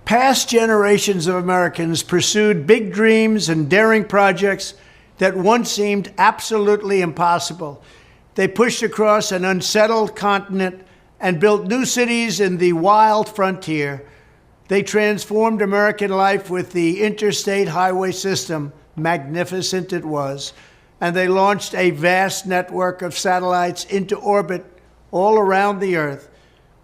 Past generations of Americans pursued big dreams and daring projects that once seemed absolutely impossible. They pushed across an unsettled continent and built new cities in the wild frontier. They transformed American life with the interstate highway system. Magnificent it was. And they launched a vast network of satellites into orbit all around the earth.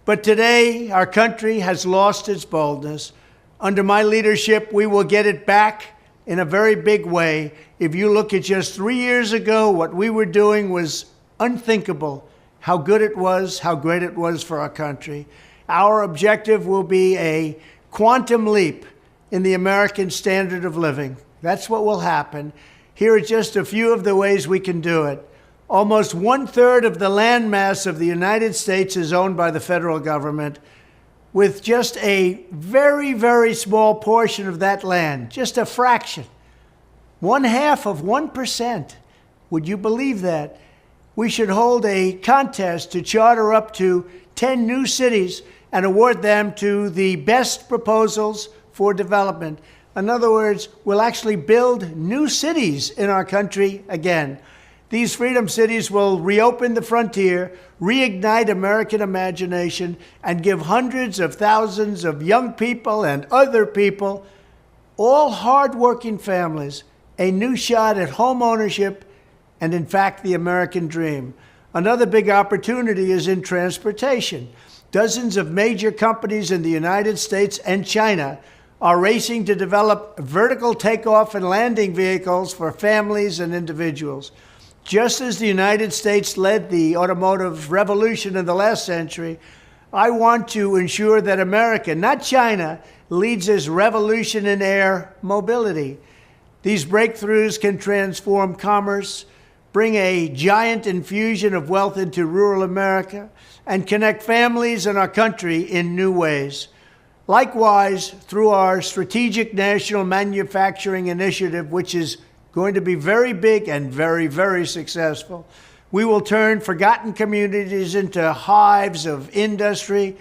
But today, our country has lost its boldness. Under my leadership, we will get it back in a very big way. If you look at just 3 years ago, what we were doing was unthinkable. How good it was, how great it was for our country. Our objective will be a quantum leap in the American standard of living. That's what will happen. Here are just a few of the ways we can do it. Almost 1/3 of the land mass of the United States is owned by the federal government, with just a very, very small portion of that land, just a fraction, 1/2 of 1%. Would you believe that? We should hold a contest to charter up to 10 new cities and award them to the best proposals for development. In other words, we'll actually build new cities in our country again. These freedom cities will reopen the frontier, reignite American imagination, and give hundreds of thousands of young people and other people, all hardworking families, a new shot at home ownership and, in fact, the American dream. Another big opportunity is in transportation. Dozens of major companies in the United States and China are racing to develop vertical takeoff and landing vehicles for families and individuals. Just as the United States led the automotive revolution in the last century, I want to ensure that America, not China, leads this revolution in air mobility. These breakthroughs can transform commerce, bring a giant infusion of wealth into rural America, and connect families and our country in new ways. Likewise, through our Strategic National Manufacturing Initiative, which is going to be very big and very, very successful, we will turn forgotten communities into hives of industry,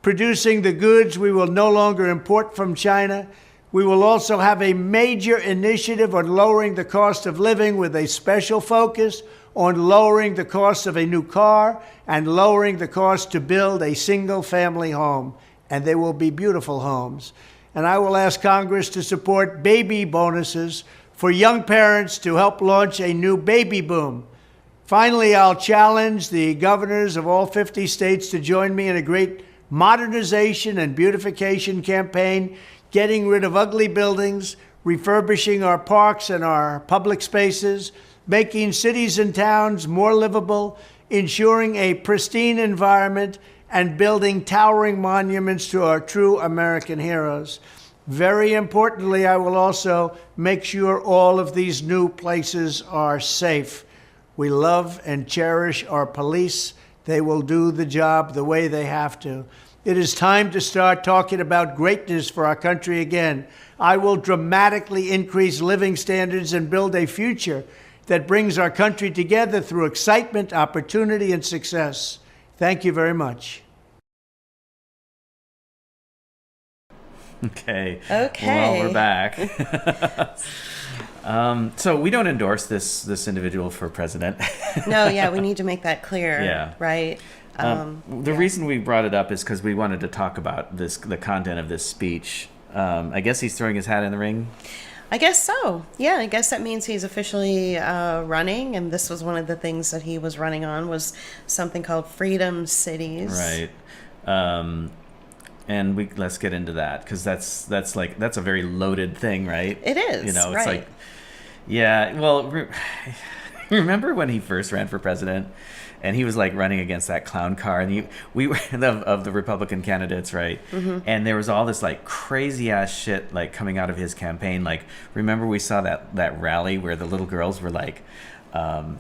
producing the goods we will no longer import from China. We will also have a major initiative on lowering the cost of living with a special focus on lowering the cost of a new car and lowering the cost to build a single-family home. And they will be beautiful homes. And I will ask Congress to support baby bonuses for young parents to help launch a new baby boom. Finally, I'll challenge the governors of all 50 states to join me in a great modernization and beautification campaign, getting rid of ugly buildings, refurbishing our parks and our public spaces, making cities and towns more livable, ensuring a pristine environment, and building towering monuments to our true American heroes. Very importantly, I will also make sure all of these new places are safe. We love and cherish our police. They will do the job the way they have to. It is time to start talking about greatness for our country again. I will dramatically increase living standards and build a future that brings our country together through excitement, opportunity, and success. Thank you very much. Okay. Well, we're back. So we don't endorse this individual for president. No, yeah, we need to make that clear. Yeah. Right. The reason we brought it up is because we wanted to talk about the content of this speech. I guess he's throwing his hat in the ring. I guess so. Yeah, I guess that means he's officially running, and this was one of the things that he was running on was something called Freedom Cities. Right. And let's get into that because that's a very loaded thing, right? It is. You know, it's right. like, yeah. Well, Remember when he first ran for president, and he was like running against that clown car, and we were of the Republican candidates, right? Mm-hmm. And there was all this like crazy ass shit like coming out of his campaign. Like, remember we saw that rally where the little girls were like,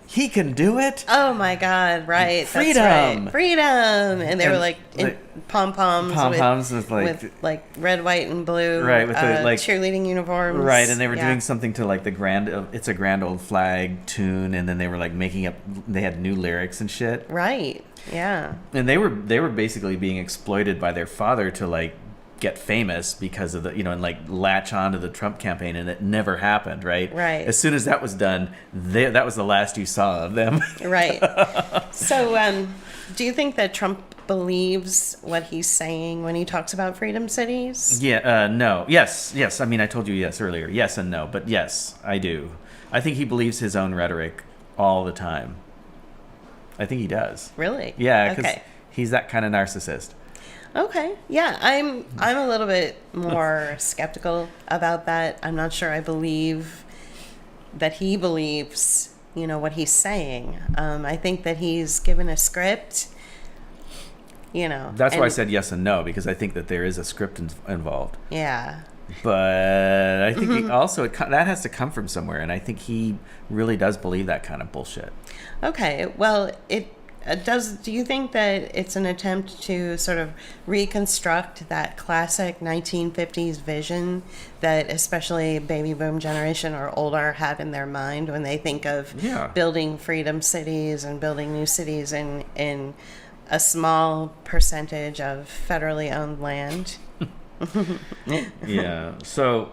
he can do it. Oh my God! Right, Freedom, that's right. Freedom, and they were like pom poms with like red, white, and blue, right? With the like cheerleading uniforms, right? And they were doing something to like the "It's a Grand Old Flag" tune, and then they were like making up. They had new lyrics and shit. Right. Yeah. And they were basically being exploited by their father to like get famous because of the and like latch on to the Trump campaign, and it never happened, right? Right. As soon as that was done, that was the last you saw of them. Right. So, do you think that Trump believes what he's saying when he talks about freedom cities? Yeah. No. Yes. I mean, I told you yes earlier. Yes and no, but yes, I do. I think he believes his own rhetoric all the time. I think he does. Really? Yeah. Because he's that kind of narcissist. Okay. Yeah, I'm a little bit more skeptical about that. I'm not sure I believe that he believes, what he's saying. I think that he's given a script, That's why I said yes and no, because I think that there is a script involved. Yeah. But I think that has to come from somewhere, and I think he really does believe that kind of bullshit. Okay. Well, do you think that it's an attempt to sort of reconstruct that classic 1950s vision that especially baby boom generation or older have in their mind when they think of building freedom cities and building new cities in a small percentage of federally owned land? Yeah. So,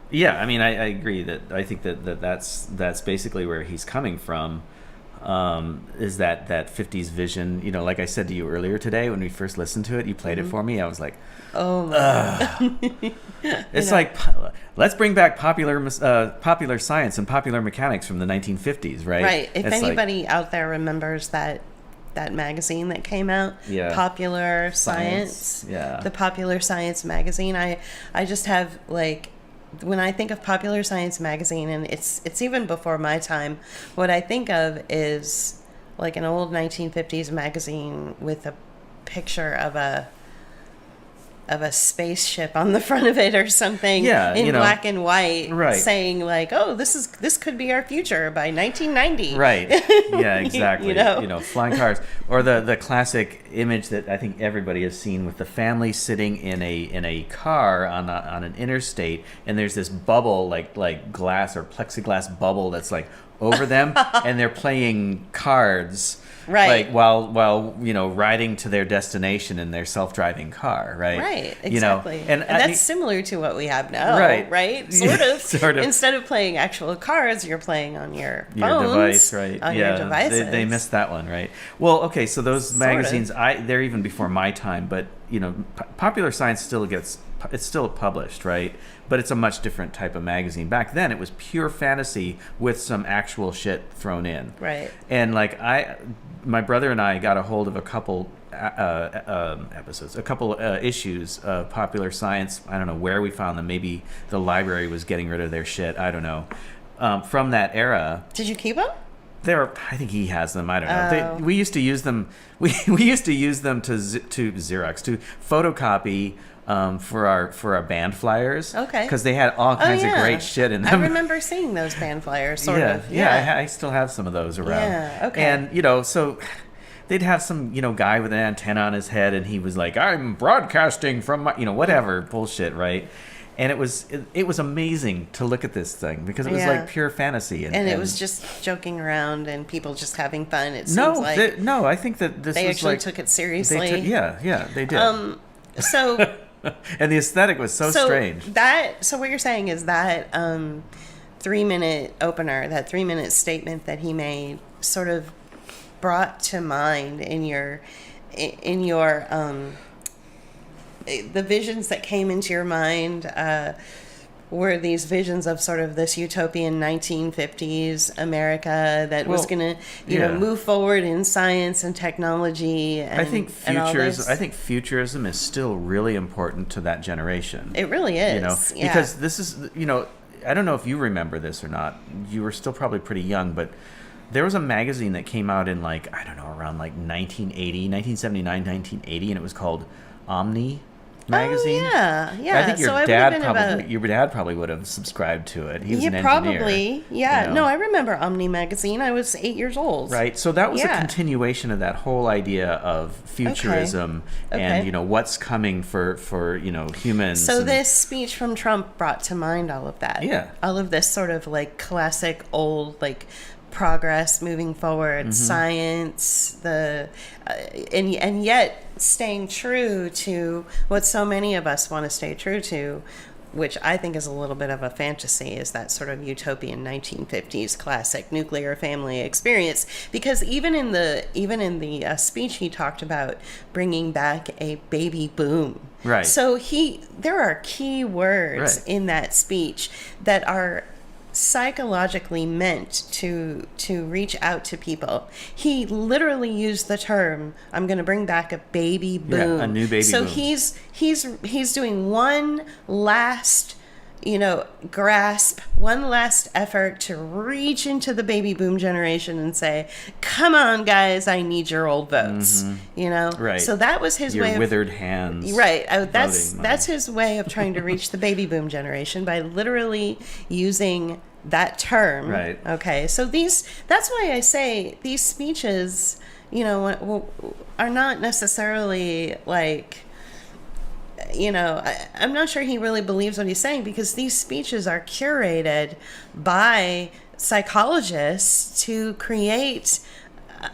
yeah, I mean, I agree that I think that's basically where he's coming from. Is that 50s vision, like I said to you earlier today when we first listened to it, you played it for me, I was like, oh my God. It's like, let's bring back popular science and popular mechanics from the 1950s, right? Right. If anybody out there remembers that magazine that came out, Popular Science, the Popular Science magazine, I just have like, when I think of Popular Science magazine, and it's even before my time, what I think of is like an old 1950s magazine with a picture of a spaceship on the front of it or something, in black and white, saying like, "Oh, this could be our future by 1990." Right. Yeah, exactly. Flying cars, or the classic image that I think everybody has seen with the family sitting in a car on an interstate, and there's this bubble like glass or plexiglass bubble that's like over them, and they're playing cards. Right. Like while riding to their destination in their self-driving car, right? Right, exactly. And that's similar to what we have now, right? Sort of. Instead of playing actual cards, you're playing on your phones, your device, right? On your devices. They missed that one, right? Well, okay, so those magazines, they're even before my time, but Popular Science it's still published, right? But it's a much different type of magazine. Back then, it was pure fantasy with some actual shit thrown in. Right. And like my brother and I got a hold of a couple episodes, a couple issues of Popular Science. I don't know where we found them. Maybe the library was getting rid of their shit. I don't know. From that era. Did you keep them? I think he has them. I don't know. We used to use them. We used to use them to Xerox, to photocopy for our band flyers. Okay. Because they had all kinds of great shit in them. I remember seeing those band flyers, sort of. Yeah. I still have some of those around. Yeah. Okay. And so they'd have some guy with an antenna on his head, and he was like, "I'm broadcasting from my," whatever bullshit, right? And it was amazing to look at this thing because it was like pure fantasy, and it was just joking around and people just having fun. It seems no, I think that they was actually took it seriously. They did. So, and the aesthetic was so strange. So what you're saying is that 3-minute opener, that 3-minute statement that he made, sort of brought to mind in your the visions that came into your mind were these visions of sort of this utopian 1950s America that was going to, move forward in science and technology. And, I think futurism is still really important to that generation. It really is. Because this is, I don't know if you remember this or not. You were still probably pretty young, but There was a magazine that came out in like, I don't know, around like 1979, 1980, and it was called Omni magazine. Oh, yeah. I think So I would have been your dad probably would have subscribed to it. He was an engineer. Probably. Yeah. You know? No, I remember Omni magazine. I was 8 years old. Right. So that was a continuation of that whole idea of futurism and, you know, what's coming for you know, humans. So this speech from Trump brought to mind all of that. Yeah. All of this sort of like classic old like progress moving forward, science, and yet staying true to what so many of us want to stay true to, which I think is a little bit of a fantasy, is that sort of utopian 1950s classic nuclear family experience. Because even in the speech, he talked about bringing back a baby boom. Right. So there are key words in that speech that are psychologically meant to reach out to people. He literally used the term, I'm going to bring back a baby boom. Yeah, a new baby boom. So he's doing one last, you know, grasp, one last effort to reach into the baby boom generation and say, come on guys, I need your old votes. You know? Right. So that was his way of withered hands. Right. That's his way of trying to reach the baby boom generation, by literally using that term. Right. Okay. So that's why I say these speeches, you know, are not necessarily like, you know, I'm not sure he really believes what he's saying, because these speeches are curated by psychologists to create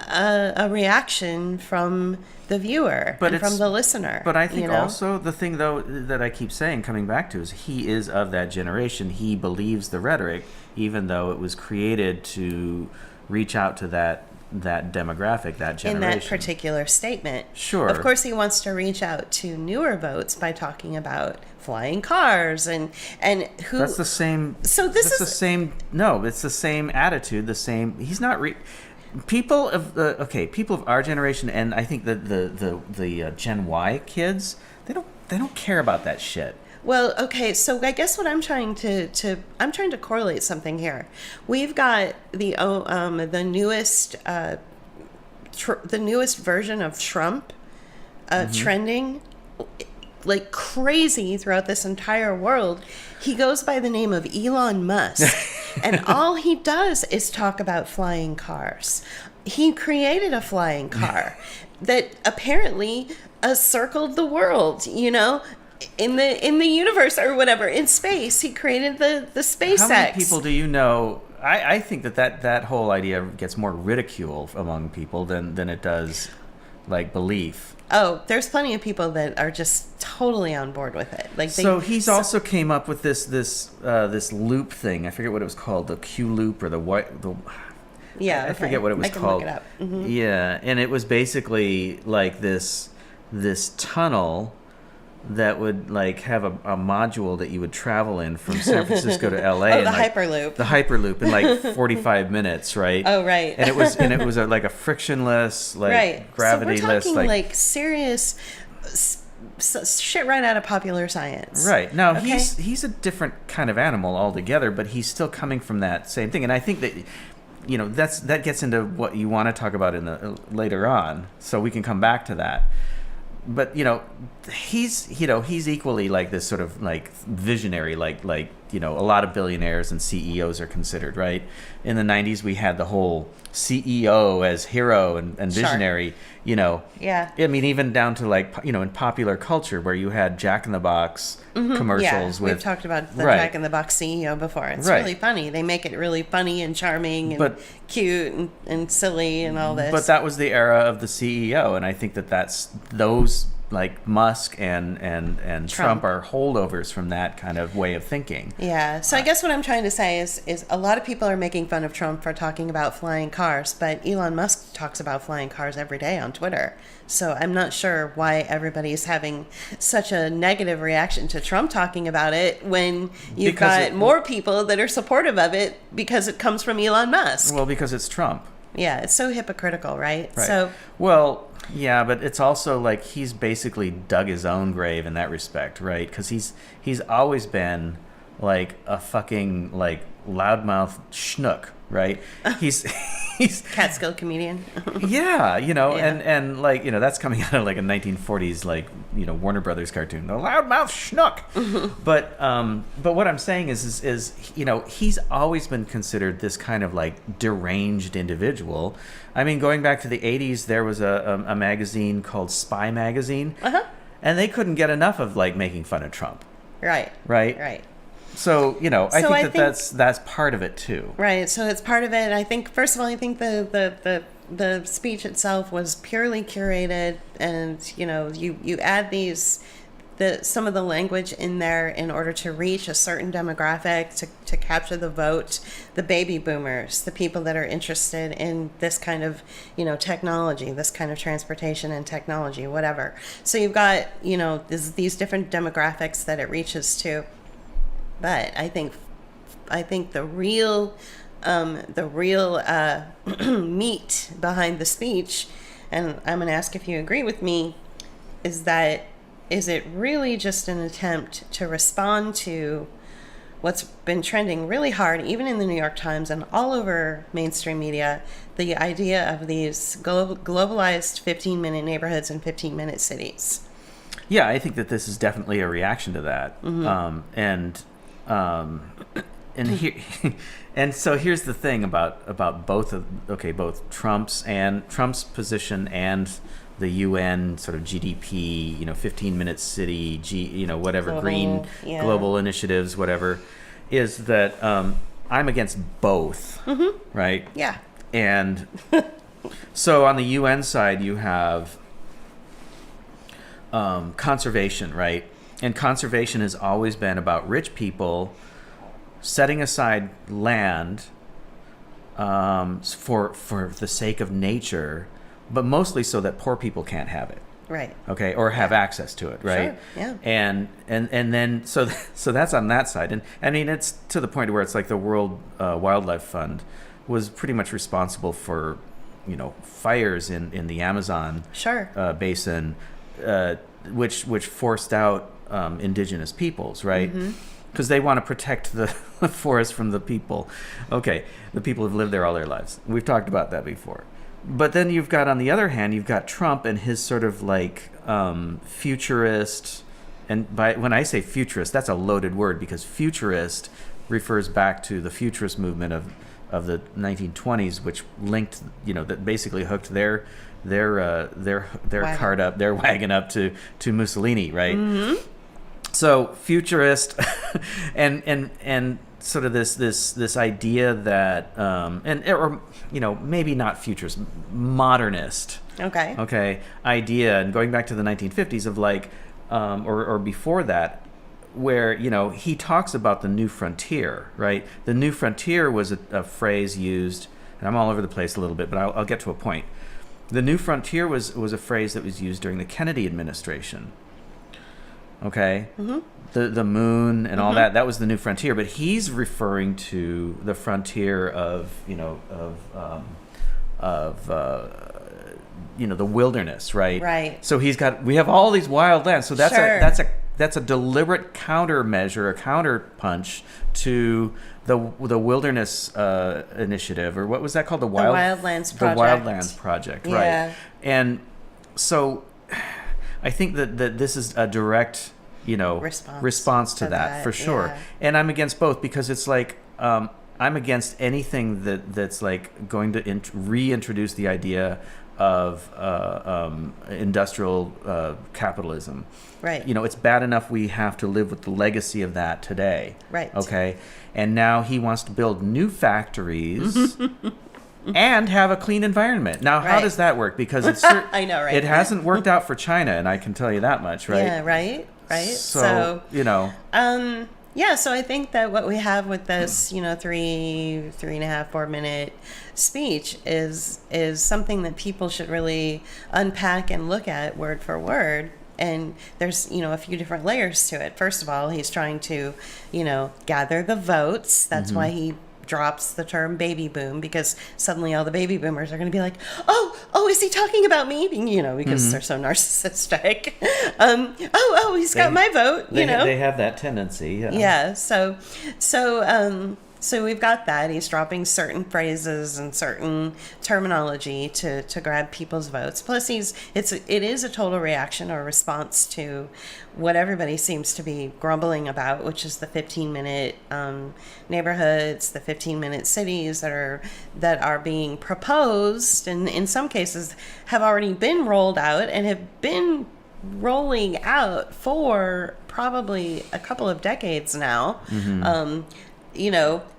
a reaction from the viewer and from the listener. But I think, you know? also the thing, though, that I keep saying, coming back to, is he is of that generation. He believes the rhetoric, even though it was created to reach out to that demographic, that generation. In that particular statement. Sure. Of course, he wants to reach out to newer votes by talking about flying cars and who. That's the same. So this is the same. No, it's the same attitude. The same. He's not. People of our generation, and I think the Gen Y kids, they don't care about that shit. Well, okay, so I guess what I'm trying to correlate something here. We've got the newest version of Trump trending like crazy throughout this entire world. He goes by the name of Elon Musk, and all he does is talk about flying cars. He created a flying car that apparently circled the world, you know, in the universe or whatever, in space. He created the SpaceX. How many people do you know? I think that whole idea gets more ridicule among people than it does like belief. Oh, there's plenty of people that are just totally on board with it. Like he's also came up with this loop thing. I forget what it was called, the Q loop or I forget what it was called. Look it up. Mm-hmm. Yeah, and it was basically like this tunnel that would like have a module that you would travel in from San Francisco to LA. Oh, the Hyperloop. The Hyperloop in like 45 minutes, right? Oh, right. And it was like a frictionless, like gravityless, so we're talking like serious shit right out of popular science. Right. Now he's a different kind of animal altogether, but he's still coming from that same thing. And I think that, you know, that gets into what you want to talk about in the later on, so we can come back to that. But he's equally like this sort of like visionary, like a lot of billionaires and CEOs are considered, right? In the 90s we had the whole CEO as hero and visionary, Yeah. I mean, even down to like in popular culture where you had Jack in the Box commercials with. We've talked about the Jack in the Box CEO before. It's really funny. They make it really funny and charming and cute and silly and all this. But that was the era of the CEO, and I think that's those like Musk and Trump are holdovers from that kind of way of thinking. Yeah. So I guess what I'm trying to say is a lot of people are making fun of Trump for talking about flying cars, but Elon Musk talks about flying cars every day on Twitter. So I'm not sure why everybody's having such a negative reaction to Trump talking about it when you've got more people that are supportive of it because it comes from Elon Musk. Well, because it's Trump. Yeah, it's so hypocritical, right? Yeah, but it's also like he's basically dug his own grave in that respect, right? Because he's always been like a fucking like loudmouth schnook, right? He's Catskill comedian. yeah, Yeah. and like, that's coming out of like a 1940s, like, Warner Brothers cartoon, the loudmouth schnook. But what I'm saying is he's always been considered this kind of like deranged individual. I mean, going back to the 80s, there was a magazine called Spy Magazine, and they couldn't get enough of like making fun of Trump. Right. So, I think that's part of it too. Right. So it's part of it. I think, first of all, the speech itself was purely curated, and you add some of the language in there in order to reach a certain demographic, to capture the vote, the baby boomers, the people that are interested in this kind of technology, this kind of transportation and technology, whatever. So you've got these different demographics that it reaches to. But I think the real meat behind the speech, and I'm going to ask if you agree with me, is it really just an attempt to respond to what's been trending really hard, even in the New York Times and all over mainstream media, the idea of these globalized 15-minute neighborhoods and 15-minute cities? Yeah, I think that this is definitely a reaction to that. And here, and so here's the thing about both Trump's position and the UN sort of GDP, 15-minute city, whatever, green global initiatives, whatever, is that I'm against both, right? Yeah. And so on the UN side, you have conservation, right? And conservation has always been about rich people setting aside land for the sake of nature, but mostly so that poor people can't have it. Right. Okay, or have access to it, right? Sure. Yeah. And then so that's on that side. And I mean, it's to the point where it's like the World Wildlife Fund was pretty much responsible for, fires in the Amazon basin, which forced out indigenous peoples, right? Because they want to protect the forest from the people. Okay, the people who've lived there all their lives. We've talked about that before. But then you've got, on the other hand, you've got Trump and his sort of like futurist, and when I say futurist, that's a loaded word, because futurist refers back to the futurist movement of the 1920s, which linked, that basically hooked their cart up, their wagon up to Mussolini, right? So futurist, and sort of this idea that or maybe not futurist, modernist. Okay. Idea, and going back to the 1950s of like, or before that, where he talks about the new frontier, right? The new frontier was a phrase used, and I'm all over the place a little bit, but I'll get to a point. The new frontier was a phrase that was used during the Kennedy administration. Okay, the moon and all that was the new frontier, but he's referring to the frontier of the wilderness, right? Right. So we have all these wild lands. So that's a deliberate countermeasure, a counterpunch to the wilderness initiative, or what was that called? The Wildlands Project. The Wildlands Project, yeah. Right? And so I think that this is a direct, response to that for sure. Yeah. And I'm against both, because it's like I'm against anything that's like going to reintroduce the idea of industrial capitalism. Right. It's bad enough we have to live with the legacy of that today. Right. Okay. And now he wants to build new factories and have a clean environment. Now, how does that work? Because it's I know, right? It hasn't worked out for China, and I can tell you that much, right? Yeah, right. So yeah, so I think that what we have with this, 3.5, 4 minute speech is something that people should really unpack and look at word for word. And there's, a few different layers to it. First of all, he's trying to, gather the votes. That's why he drops the term baby boom, because suddenly all the baby boomers are going to be like, oh, is he talking about me? Because they're so narcissistic. He's got my vote. They have that tendency. Yeah. Yeah. So So we've got that. He's dropping certain phrases and certain terminology to grab people's votes. Plus, it is a total reaction or response to what everybody seems to be grumbling about, which is the 15-minute neighborhoods, the 15-minute cities that are being proposed, and in some cases have already been rolled out and have been rolling out for probably a couple of decades now.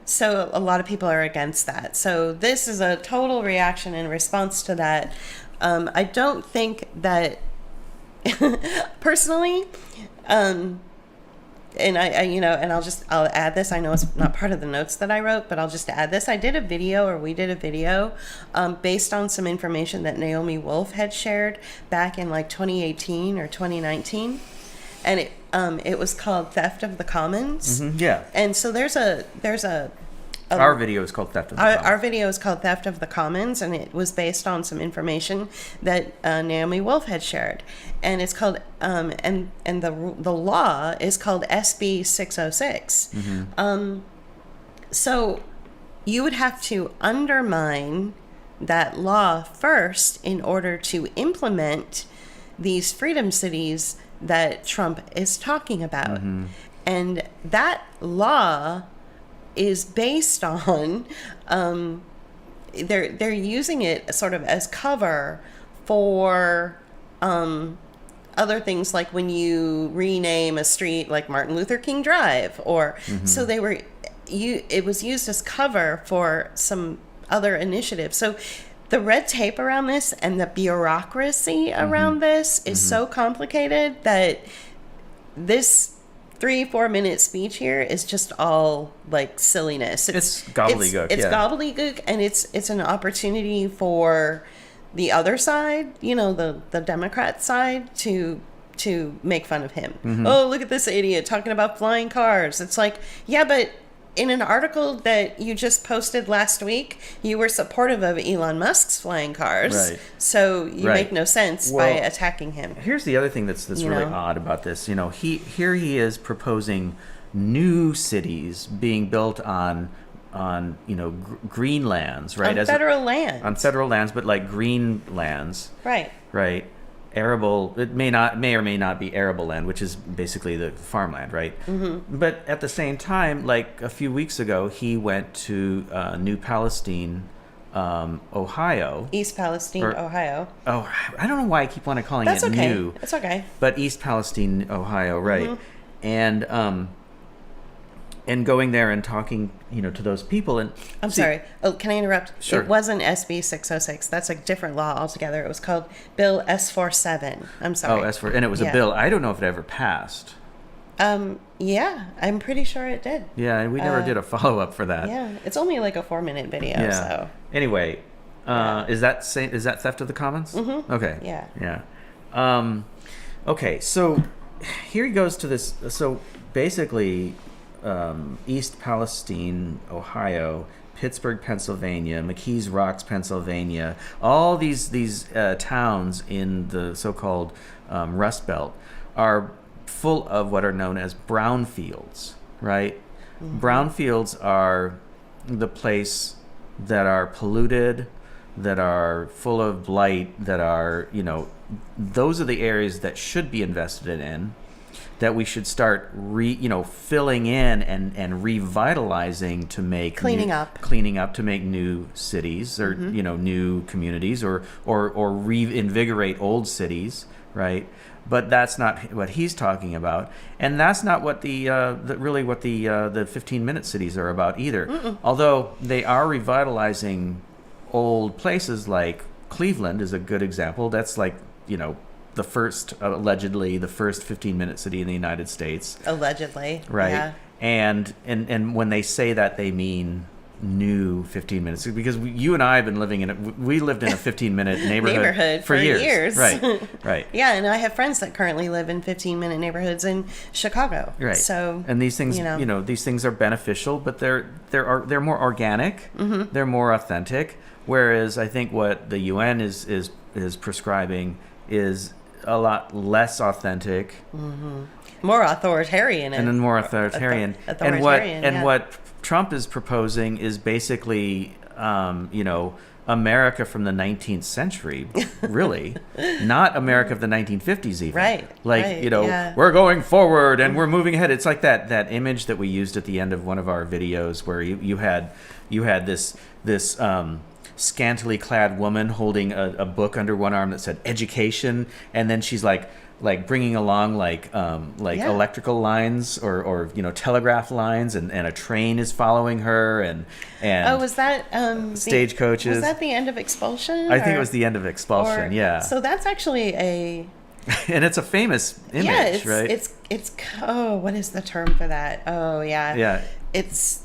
So a lot of people are against that. So this is a total reaction in response to that. I don't think that personally, and I'll add this. I know it's not part of the notes that I wrote, but I'll just add this. We did a video based on some information that Naomi Wolf had shared back in like 2018 or 2019. And it was called Theft of the Commons. Yeah. And so there's a our video is called Theft of the Commons. Our video is called Theft of the Commons, and it was based on some information that Naomi Wolf had shared. And it's called and the law is called SB 606. So you would have to undermine that law first in order to implement these freedom cities that Trump is talking about. And that law is based on they're using it sort of as cover for other things, like when you rename a street like Martin Luther King Drive, or so it was used as cover for some other initiatives. So the red tape around this and the bureaucracy around this is so complicated that this 3-4 minute speech here is just all like silliness. It's gobbledygook. It's gobbledygook, and it's an opportunity for the other side, the Democrat side, to make fun of him. Oh, look at this idiot talking about flying cars. It's like, yeah, but in an article that you just posted last week, you were supportive of Elon Musk's flying cars. Right. So you make no sense by attacking him. Here's the other thing that's really odd about this. He is proposing new cities being built on green lands, right? On federal land. On federal lands, but like green lands. Right. Right. Arable, it may or may not be arable land, which is basically the farmland, right? But at the same time, like a few weeks ago, he went to New Palestine, Ohio. East Palestine, Ohio. Oh, I don't know why I keep wanting to calling it new. That's okay. But East Palestine, Ohio, right? And going there and talking, to those people. And I'm sorry. Oh, can I interrupt? Sure. It wasn't SB 606. That's a different law altogether. It was called Bill S47. I'm sorry. Oh, S4, and it was a bill. I don't know if it ever passed. Yeah, I'm pretty sure it did. Yeah, and we never did a follow-up for that. Yeah, it's only like a 4-minute video. Yeah. So anyway, is that Theft of the Commons? Okay. Yeah. Okay, so here he goes to this. So basically, East Palestine, Ohio, Pittsburgh, Pennsylvania, McKees Rocks, Pennsylvania, all these towns in the so-called Rust Belt are full of what are known as brownfields, right? Brownfields are the place that are polluted, that are full of blight, that are, those are the areas that should be invested in, that we should start filling in and revitalizing to make cleaning up to make new cities or new communities or reinvigorate old cities, right? But that's not what he's talking about, and that's not what the 15-minute cities are about either. Although they are revitalizing old places, like Cleveland is a good example. That's like allegedly the first 15-minute city in the United States. Allegedly, right? Yeah. And when they say that, they mean new 15 minutes, because you and I have been living we lived in a 15-minute neighborhood for years. Right. Yeah, and I have friends that currently live in 15-minute neighborhoods in Chicago. Right. So, and these things, these things are beneficial, but they're more organic. They're more authentic. Whereas I think what the UN is prescribing is a lot less authentic, more authoritarian, and then more authoritarian. And what Trump is proposing is basically, America from the 19th century, really, not America of the 1950s even. Right. We're going forward and we're moving ahead. It's like that image that we used at the end of one of our videos where you had this scantily clad woman holding a book under one arm that said education, and then she's like bringing along electrical lines or telegraph lines, and a train is following her, and was that stagecoaches. Was that the end of Expulsion? I think it was the end of Expulsion. Yeah. So that's actually a and it's a famous image, right? It's what is the term for that? Oh yeah. Yeah.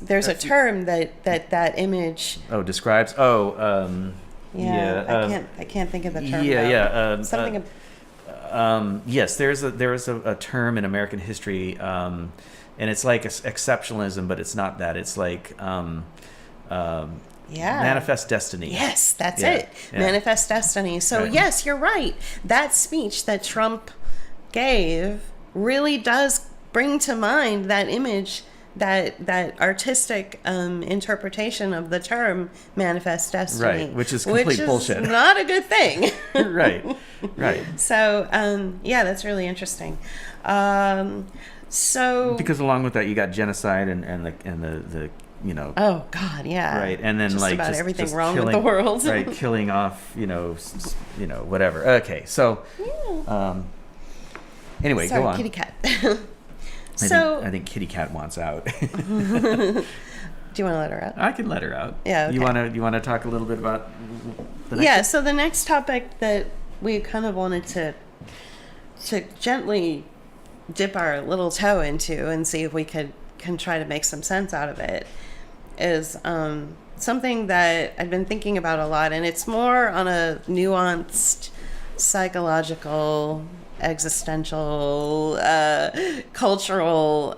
There's a term that image describes. I can't think of the term. Something. Yes, there is a term in American history, and it's like exceptionalism, but it's not that. It's like manifest destiny. Yes, that's it. Yeah. Manifest destiny. So yes, you're right. That speech that Trump gave really does bring to mind that image, that artistic interpretation of the term manifest destiny, right? Which is complete bullshit. Not a good thing. Right. So that's really interesting. So because along with that, you got genocide and the oh God, yeah, right, and then just about everything wrong with the world, right? Killing off, whatever. Okay, so anyway, sorry, go on. Kitty cat. I think Kitty Cat wants out. Do you want to let her out? I can let her out. Yeah. Okay. You want to talk a little bit about the next So the next topic that we kind of wanted to gently dip our little toe into and see if we can try to make some sense out of it is something that I've been thinking about a lot, and it's more on a nuanced psychological, existential, cultural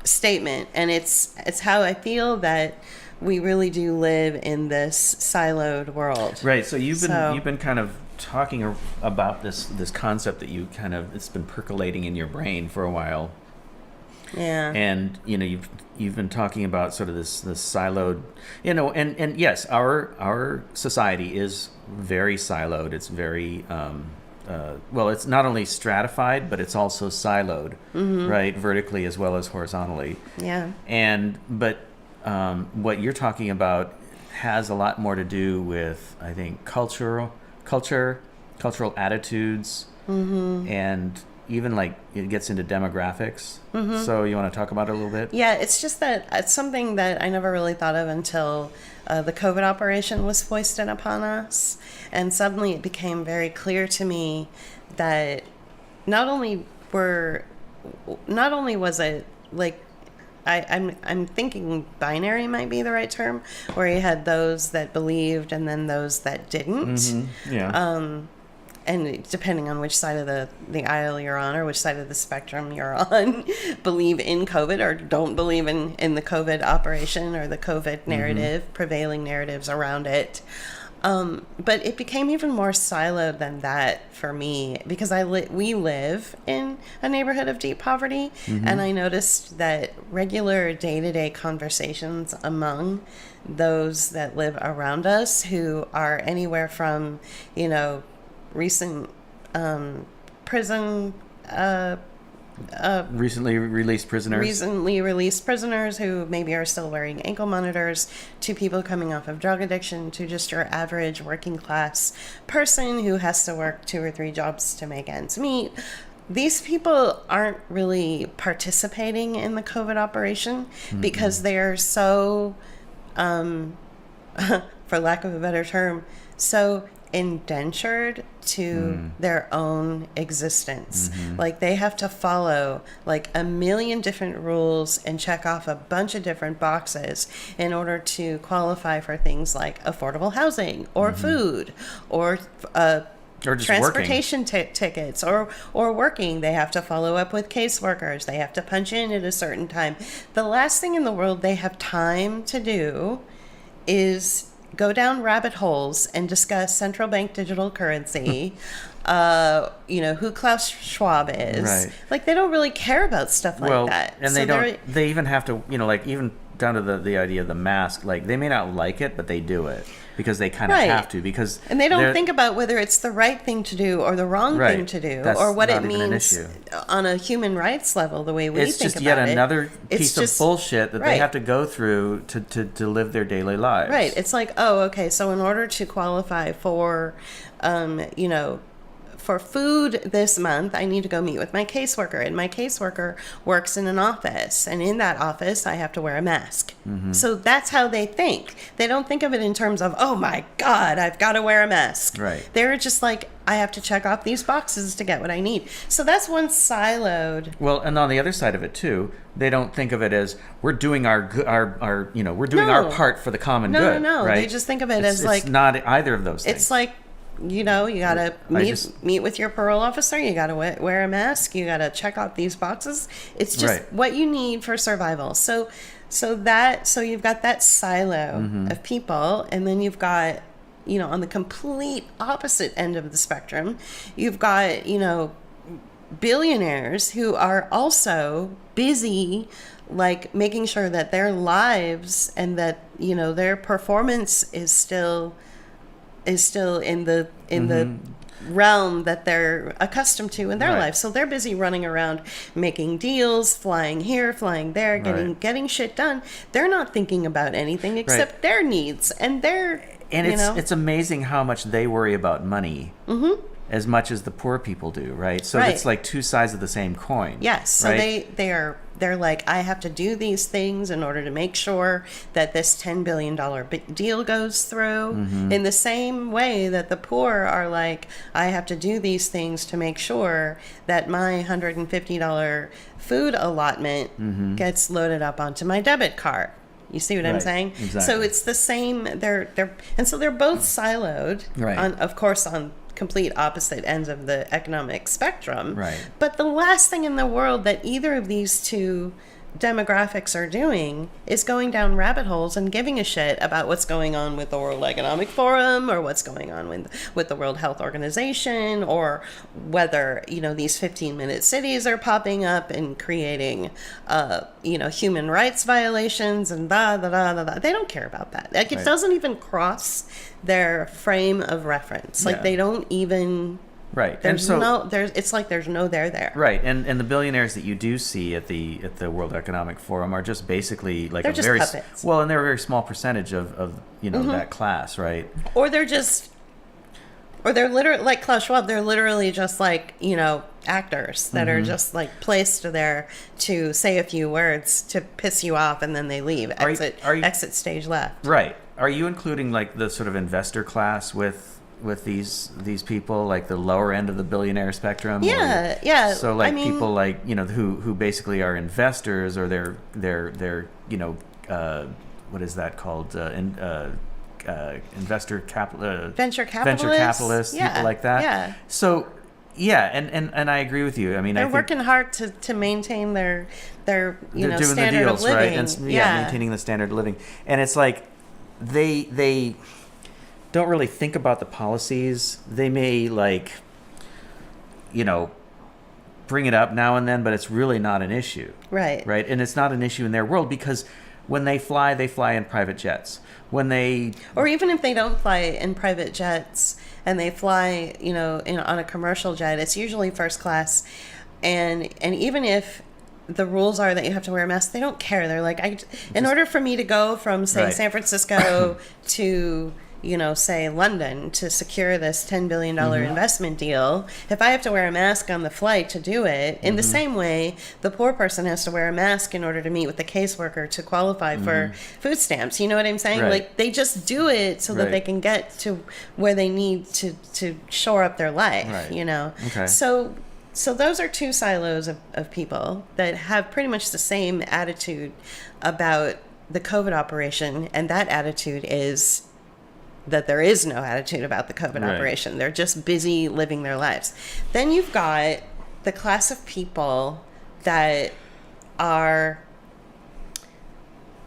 statement, and it's how I feel that we really do live in this siloed world. Right. So you've been kind of talking about this concept that it's been percolating in your brain for a while. Yeah. And you've been talking about sort of this siloed, and yes, our society is very siloed. It's very it's not only stratified, but it's also siloed, right? Vertically as well as horizontally. Yeah. But what you're talking about has a lot more to do with, I think, cultural attitudes, and even it gets into demographics. So you want to talk about it a little bit? Yeah, it's just that it's something that I never really thought of until the COVID operation was foisted upon us. And suddenly it became very clear to me that not only was it I'm thinking binary might be the right term, where you had those that believed and then those that didn't. Yeah. And depending on which side of the aisle you're on, or which side of the spectrum you're on, believe in COVID or don't believe in the COVID operation or the COVID narrative, prevailing narratives around it. But it became even more siloed than that for me, because we live in a neighborhood of deep poverty, and I noticed that regular day-to-day conversations among those that live around us, who are anywhere from, recent prison recently released prisoners who maybe are still wearing ankle monitors, to people coming off of drug addiction, to just your average working class person who has to work 2 or 3 jobs to make ends meet. These people aren't really participating in the COVID operation because they are so, for lack of a better term, so indentured to their own existence. They have to follow a million different rules and check off a bunch of different boxes in order to qualify for things like affordable housing or food or just transportation tickets or working. They have to follow up with caseworkers. They have to punch in at a certain time. The last thing in the world they have time to do is go down rabbit holes and discuss central bank digital currency, who Klaus Schwab is. Right. They don't really care about stuff like that. And they even have to, even down to the idea of the mask. Like, they may not like it, but they do it because they kind of have to. Because and they don't think about whether it's the right thing to do or the wrong thing to do, or what it means on a human rights level. The way we think about it, it's just yet another piece of bullshit that they have to go through to live their daily lives. Right. It's like, oh, okay. So in order to qualify for, for food this month, I need to go meet with my caseworker, and my caseworker works in an office, and in that office I have to wear a mask. So that's how they think. They don't think of it in terms of, oh my God, I've got to wear a mask. Right. They're just like, I have to check off these boxes to get what I need. So that's one siloed. Well, and on the other side of it too, they don't think of it as we're doing our our part for the common good. No. Right? They just think of it as like, it's not either of those things. It's like, you gotta meet with your parole officer. You gotta wear a mask. You gotta check out these boxes. It's just what you need for survival. So you've got that silo of people, and then you've got, on the complete opposite end of the spectrum, you've got, billionaires who are also busy, like, making sure that their lives and that, their performance is still in the realm that they're accustomed to in their life. So they're busy running around making deals, flying here, flying there, getting shit done. They're not thinking about anything except their needs and their, it's amazing how much they worry about money as much as the poor people do, right? So it's like two sides of the same coin. Yes. So they're like, I have to do these things in order to make sure that this $10 billion deal goes through. In the same way that the poor are like, I have to do these things to make sure that my $150 food allotment gets loaded up onto my debit card. You see what I'm saying? Exactly. So it's the same. They're both siloed. Of course, on complete opposite ends of the economic spectrum. Right. But the last thing in the world that either of these two demographics are doing is going down rabbit holes and giving a shit about what's going on with the World Economic Forum, or what's going on with the World Health Organization, or whether, these 15-minute cities are popping up and creating, human rights violations and They don't care about that. Like, it doesn't even cross their frame of reference. Like, they don't even... Right. It's like there's no there there. Right. And the billionaires that you do see at the World Economic Forum are just basically like they're just very puppets. Well, and they're a very small percentage of that class, right? Or they're literally like Klaus Schwab, they're literally just like, actors that are just like placed there to say a few words to piss you off, and then they leave. Exit stage left. Right. Are you including like the sort of investor class with these people, like the lower end of the billionaire spectrum? Yeah. So like, people like, who basically are investors, or they're what is that called? Venture capitalists, people like that. Yeah. So and I agree with you. I mean, they're working hard to maintain their they're doing standard the deals, of living. right? And maintaining the standard of living. And it's like they don't really think about the policies. They may bring it up now and then, but it's really not an issue. Right. And it's not an issue in their world, because when they fly in private jets. Or even if they don't fly in private jets and they fly, on a commercial jet, it's usually first class. And even if the rules are that you have to wear a mask, they don't care. They're like, in order for me to go from, say, San Francisco to, say London, to secure this $10 billion investment deal, if I have to wear a mask on the flight to do it, in the same way, the poor person has to wear a mask in order to meet with the caseworker to qualify for food stamps. You know what I'm saying? Right. Like, they just do it so that they can get to where they need to shore up their life, Okay. So those are two silos of people that have pretty much the same attitude about the COVID operation, and that attitude is that there is no attitude about the COVID operation. They're just busy living their lives. Then you've got the class of people that are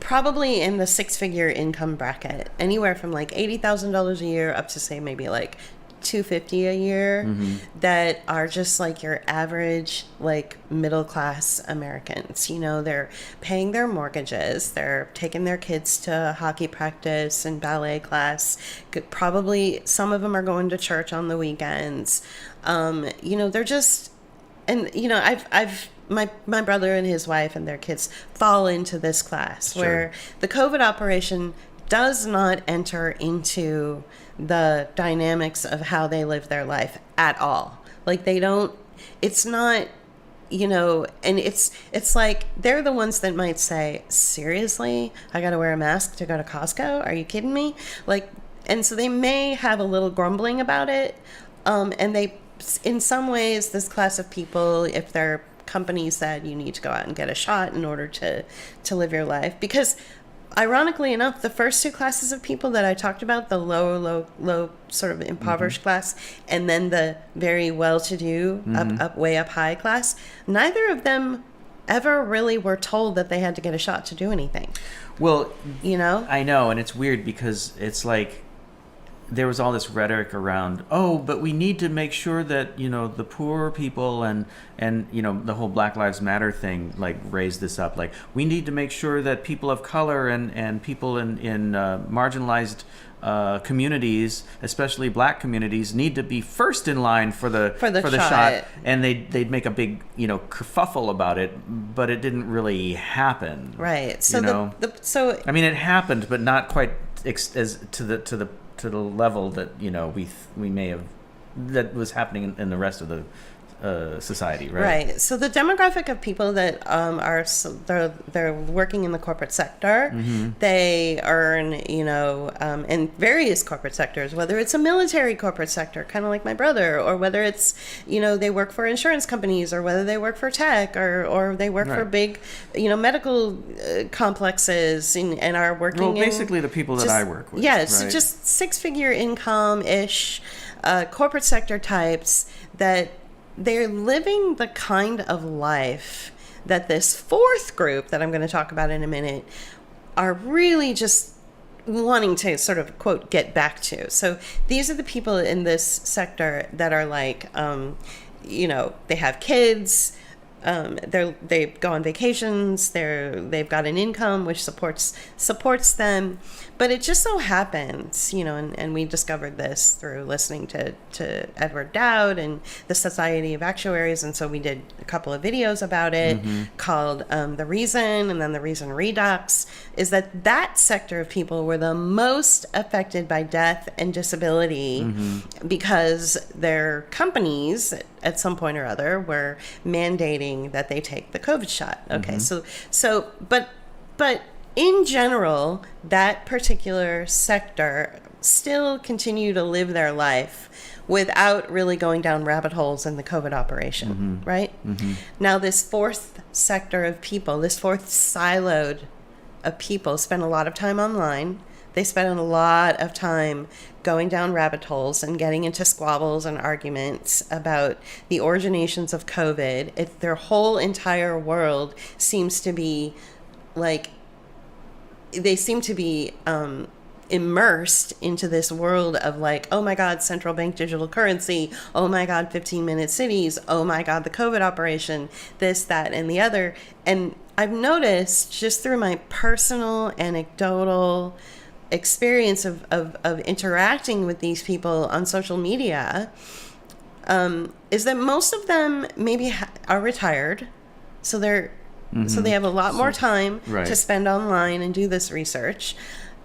probably in the six-figure income bracket, anywhere from like $80,000 a year up to, say, maybe like $250 a year that are just like your average like middle class Americans. You know, they're paying their mortgages, they're taking their kids to hockey practice and ballet class. Probably some of them are going to church on the weekends. You know, they're just, and you know, my brother and his wife and their kids fall into this class where the COVID operation does not enter into the dynamics of how they live their life at all. Like they don't, it's not, you know, and it's like they're the ones that might say, seriously, I got to wear a mask to go to Costco? Are you kidding me? Like, and so they may have a little grumbling about it. And they, in some ways, this class of people, if their company said you need to go out and get a shot in order to live your life, because ironically enough, the first two classes of people that I talked about, the low sort of impoverished class, and then the very well-to-do, way up high class, neither of them ever really were told that they had to get a shot to do anything. Well, you know? I know, and it's weird because it's like there was all this rhetoric around, oh, but we need to make sure that, you know, the poor people and you know, the whole Black Lives Matter thing, like, raised this up. Like, we need to make sure that people of color and people in marginalized communities, especially black communities, need to be first in line for the shot. And they'd make a big, you know, kerfuffle about it, but it didn't really happen. Right. So you know? So I mean, it happened, but not quite as to the level that, you know, we may have, that was happening in the rest of the society, right? Right. So the demographic of people that they're working in the corporate sector, they earn, you know, in various corporate sectors, whether it's a military corporate sector, kind of like my brother, or whether it's, you know, they work for insurance companies, or whether they work for tech, or they work for big, you know, medical complexes and are working. Well, basically the people that I work with. Yeah, right? so just 6-figure income-ish corporate sector types that they're living the kind of life that this fourth group that I'm going to talk about in a minute are really just wanting to sort of, quote, get back to. So these are the people in this sector that are like, you know, they have kids, they go on vacations, they've got an income which supports them. But it just so happens, you know, and we discovered this through listening to Edward Dowd and the Society of Actuaries, and so we did a couple of videos about it called The Reason and then The Reason Redux, is that sector of people were the most affected by death and disability because their companies at some point or other were mandating that they take the COVID shot. Okay, but in general, that particular sector still continue to live their life without really going down rabbit holes in the COVID operation, right? Now, this fourth sector of people, this fourth siloed of people spend a lot of time online. They spend a lot of time going down rabbit holes and getting into squabbles and arguments about the originations of COVID. Their whole entire world seems to be like, they seem to be immersed into this world of like, oh my God, central bank digital currency. Oh my God, 15-minute cities. Oh my God, the COVID operation, this, that, and the other. And I've noticed just through my personal anecdotal experience of interacting with these people on social media, is that most of them maybe are retired. So so they have a lot more time to spend online and do this research.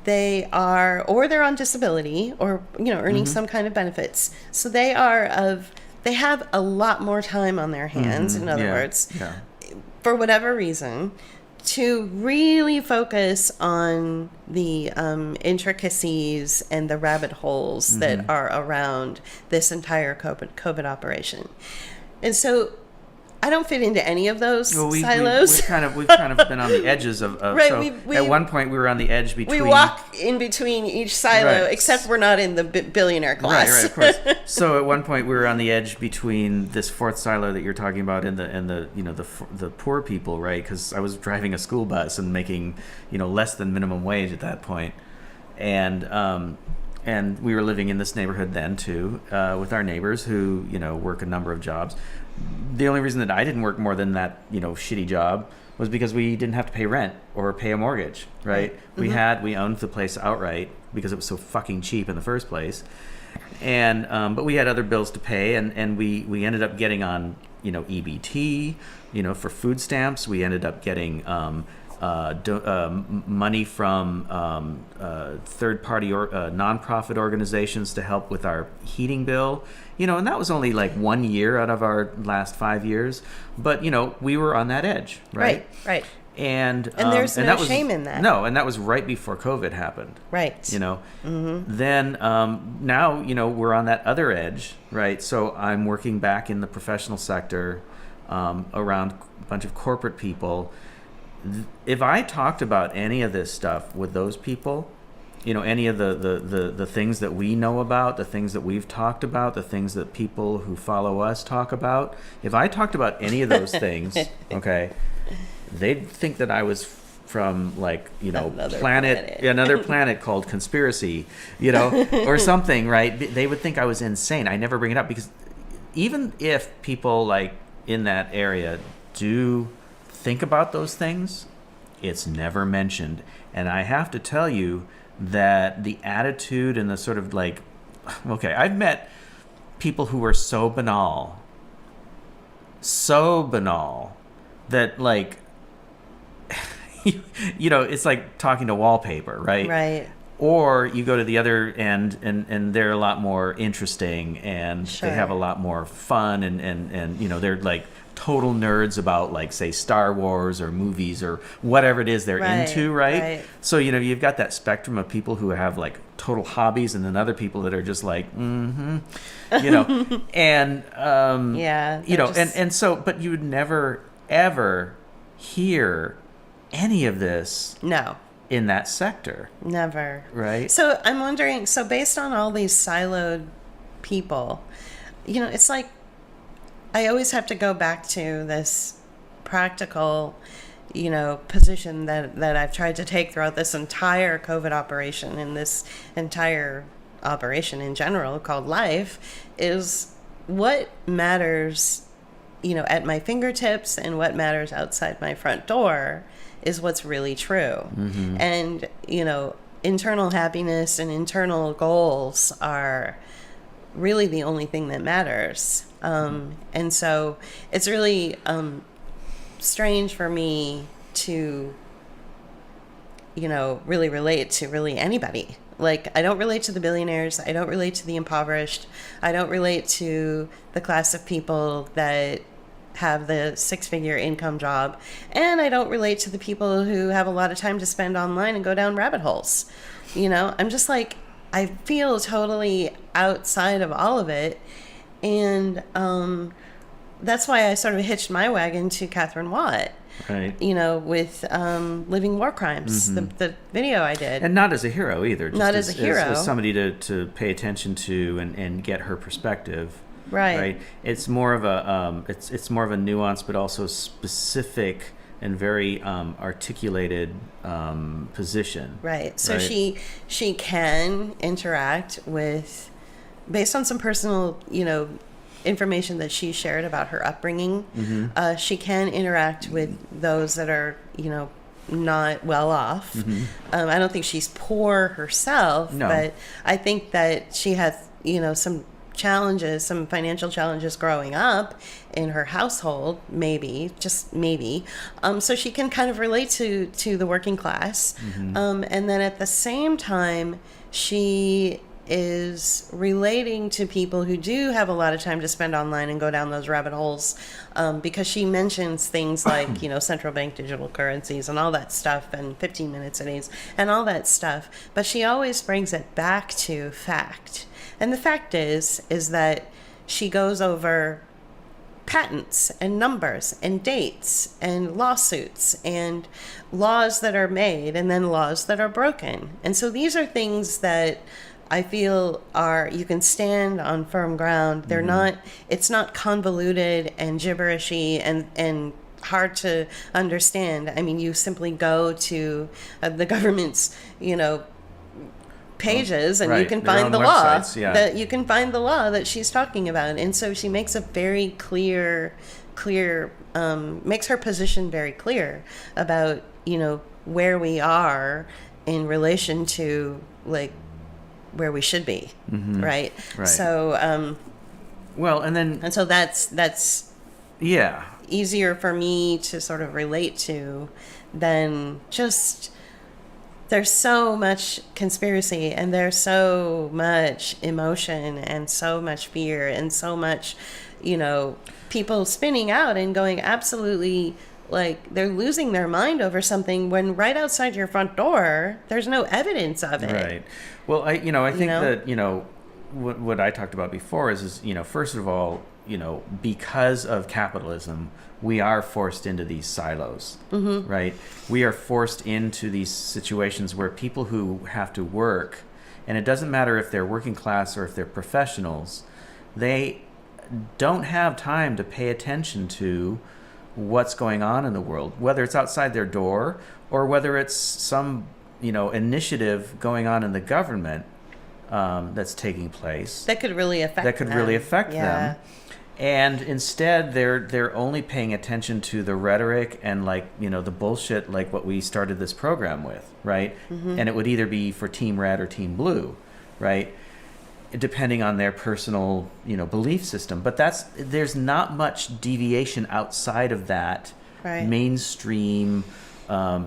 They are, or they're on disability, or, you know, earning some kind of benefits. So they have a lot more time on their hands, in other words, for whatever reason, to really focus on the intricacies and the rabbit holes that are around this entire COVID operation. And so I don't fit into any of those silos. We've kind of been on the edges of right, so at one point we were on the edge between. We walk in between each silo, except we're not in the billionaire class. Right, of course. So at one point we were on the edge between this fourth silo that you're talking about and the you know, the poor people, right? Because I was driving a school bus and making, you know, less than minimum wage at that point, and and we were living in this neighborhood then too, with our neighbors who, work a number of jobs. The only reason that I didn't work more than that, shitty job was because we didn't have to pay rent or pay a mortgage, right? Mm-hmm. We owned the place outright because it was so fucking cheap in the first place. And, but we had other bills to pay, and we ended up getting on, EBT, for food stamps. We ended up getting, money from third-party or nonprofit organizations to help with our heating bill, and that was only like 1 year out of our last 5 years. But we were on that edge, right? Right. And there's no shame in that. No, and that was right before COVID happened. Right. Mm-hmm. Then now we're on that other edge, right? So I'm working back in the professional sector around a bunch of corporate people. If I talked about any of this stuff with those people, any of the things that we know about, the things that we've talked about, the things that people who follow us talk about, if I talked about any of those things, okay, they'd think that I was from another planet called Conspiracy, or something, right? They would think I was insane. I never bring it up because even if people in that area do think about those things, it's never mentioned. And I have to tell you that the attitude and the sort of I've met people who are so banal that it's like talking to wallpaper, right? Right. Or you go to the other end and they're a lot more interesting, and Sure. they have a lot more fun, and they're total nerds about say Star Wars or movies or whatever it is they're into, right? So you've got that spectrum of people who have total hobbies, and then other people that are just and Yeah. and so, but you would never ever hear any of this No. in that sector. Never. Right. So I'm wondering, based on all these siloed people, it's like I always have to go back to this practical, position that I've tried to take throughout this entire COVID operation and this entire operation in general called life is what matters, at my fingertips, and what matters outside my front door is what's really true. Mm-hmm. And, internal happiness and internal goals are really the only thing that matters. And so it's really strange for me to, really relate to really anybody. I don't relate to the billionaires. I don't relate to the impoverished. I don't relate to the class of people that have the 6-figure income job. And I don't relate to the people who have a lot of time to spend online and go down rabbit holes. I'm just I feel totally outside of all of it. And that's why I sort of hitched my wagon to Catherine Watt. Right. With Living War Crimes, the video I did. And not as a hero either. Just not as a hero. As somebody to pay attention to and get her perspective. Right. It's more of a it's more of a nuanced but also specific and very articulated position. Right. So right? she can interact with, based on some personal, information that she shared about her upbringing. Mm-hmm. She can interact with those that are, not well off. Mm-hmm. I don't think she's poor herself, No. but I think that she has, some financial challenges growing up in her household, just maybe. So she can kind of relate to the working class. Mm-hmm. And then at the same time, she is relating to people who do have a lot of time to spend online and go down those rabbit holes, because she mentions things like, central bank digital currencies and all that stuff, and 15 minutes a day and all that stuff. But she always brings it back to fact. And the fact is that she goes over patents and numbers and dates and lawsuits and laws that are made and then laws that are broken. And so these are things that I feel you can stand on firm ground. They're not, it's not convoluted and gibberishy and hard to understand. I mean, you simply go to the government's, pages, and right. you can Their find own the law websites, yeah. that you can find the law that she's talking about. And so she makes a very clear, makes her position very clear about, where we are in relation to like where we should be, right? Right. So, well, and so that's yeah, easier for me to sort of relate to than just there's so much conspiracy and there's so much emotion and so much fear and so much, people spinning out and going absolutely like they're losing their mind over something when right outside your front door there's no evidence of it. Right. Well, I think that what I talked about before is first of all, because of capitalism, we are forced into these silos, right? We are forced into these situations where people who have to work, and it doesn't matter if they're working class or if they're professionals, they don't have time to pay attention to what's going on in the world, whether it's outside their door or whether it's some initiative going on in the government that's taking place that could really affect them. And instead they're only paying attention to the rhetoric and the bullshit, like what we started this program with, right? And it would either be for Team Red or Team Blue, right? Depending on their personal, belief system. But there's not much deviation outside of that mainstream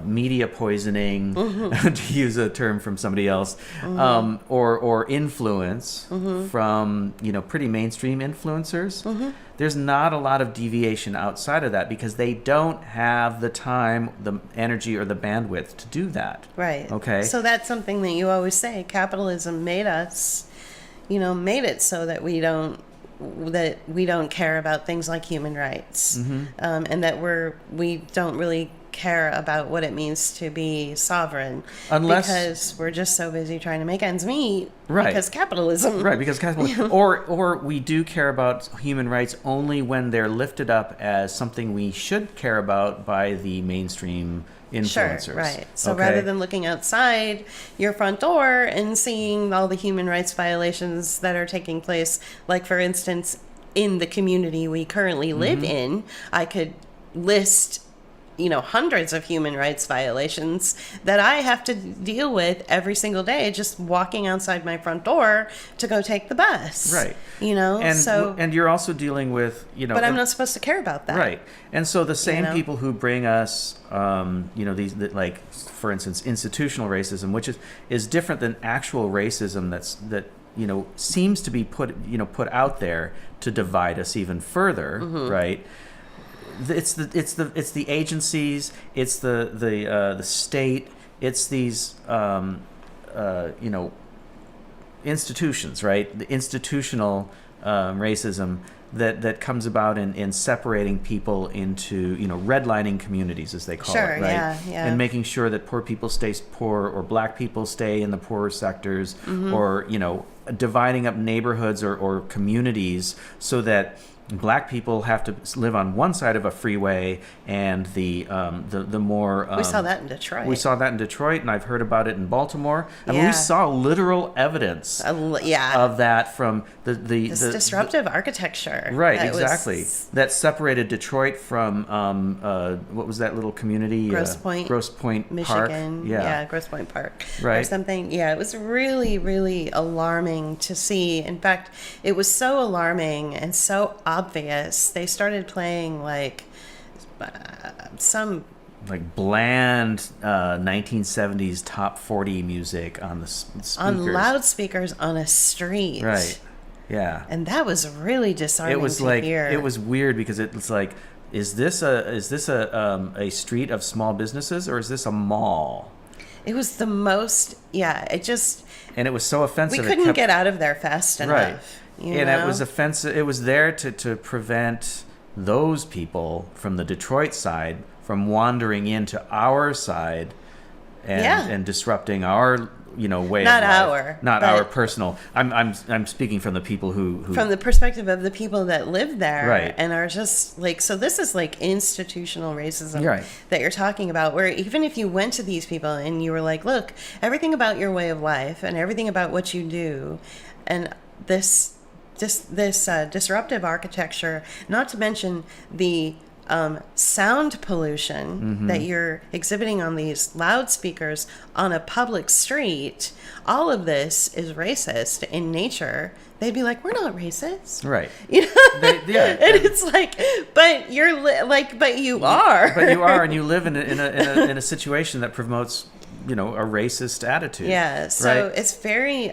media poisoning, to use a term from somebody else, or influence from, pretty mainstream influencers. There's not a lot of deviation outside of that because they don't have the time, the energy, or the bandwidth to do that. Right. Okay. So that's something that you always say. Capitalism made us, made it so that we don't care about things like human rights, and that we don't really care about what it means to be sovereign, because we're just so busy trying to make ends meet. Because capitalism. Because capitalism. or we do care about human rights only when they're lifted up as something we should care about by the mainstream influencers. Sure, right. So rather than looking outside your front door and seeing all the human rights violations that are taking place, like for instance, in the community we currently live in, I could list hundreds of human rights violations that I have to deal with every single day, just walking outside my front door to go take the bus. Right. And you're also dealing with, But I'm not supposed to care about that. Right. And so the same people who bring us, these, like, for instance, institutional racism, which is different than actual racism that seems to be put out there to divide us even further, right? It's the agencies, it's the state, it's these institutions, right? The institutional racism that comes about in separating people into redlining communities, as they call it, right? Yeah. And making sure that poor people stay poor, or black people stay in the poorer sectors, or dividing up neighborhoods or communities so that black people have to live on one side of a freeway, and the more we saw that in Detroit. We saw that in Detroit, and I've heard about it in Baltimore. I mean, we saw literal evidence of that from this disruptive architecture. Right, exactly. That separated Detroit from what was that little community? Grosse Pointe, Michigan. Park. Yeah, Grosse Pointe Park. Right. Or something. Yeah, it was really, really alarming to see. In fact, it was so alarming and so obvious. They started playing some bland 1970s top 40 music on the speakers. On loudspeakers on a street. Right. Yeah. And that was really disarming to hear. It was weird because it was like, is this a street of small businesses, or is this a mall? It was the most, and it was so offensive. We couldn't get out of there fast enough. Right. It was offensive. It was there to prevent those people from the Detroit side from wandering into our side and disrupting our way not of life. our, Not but our personal. I'm speaking from the people who from the perspective of the people that live there, Right. and are just like, so this is like institutional racism Right. that you're talking about, where even if you went to these people and you were like, look, everything about your way of life and everything about what you do, and this disruptive architecture, not to mention the sound pollution that you're exhibiting on these loudspeakers on a public street, all of this is racist in nature. They'd be like, we're not racist. right. You know? And it's like, but you're but you are. But you are, and you live in a situation that promotes a racist attitude. Yeah, so right? it's very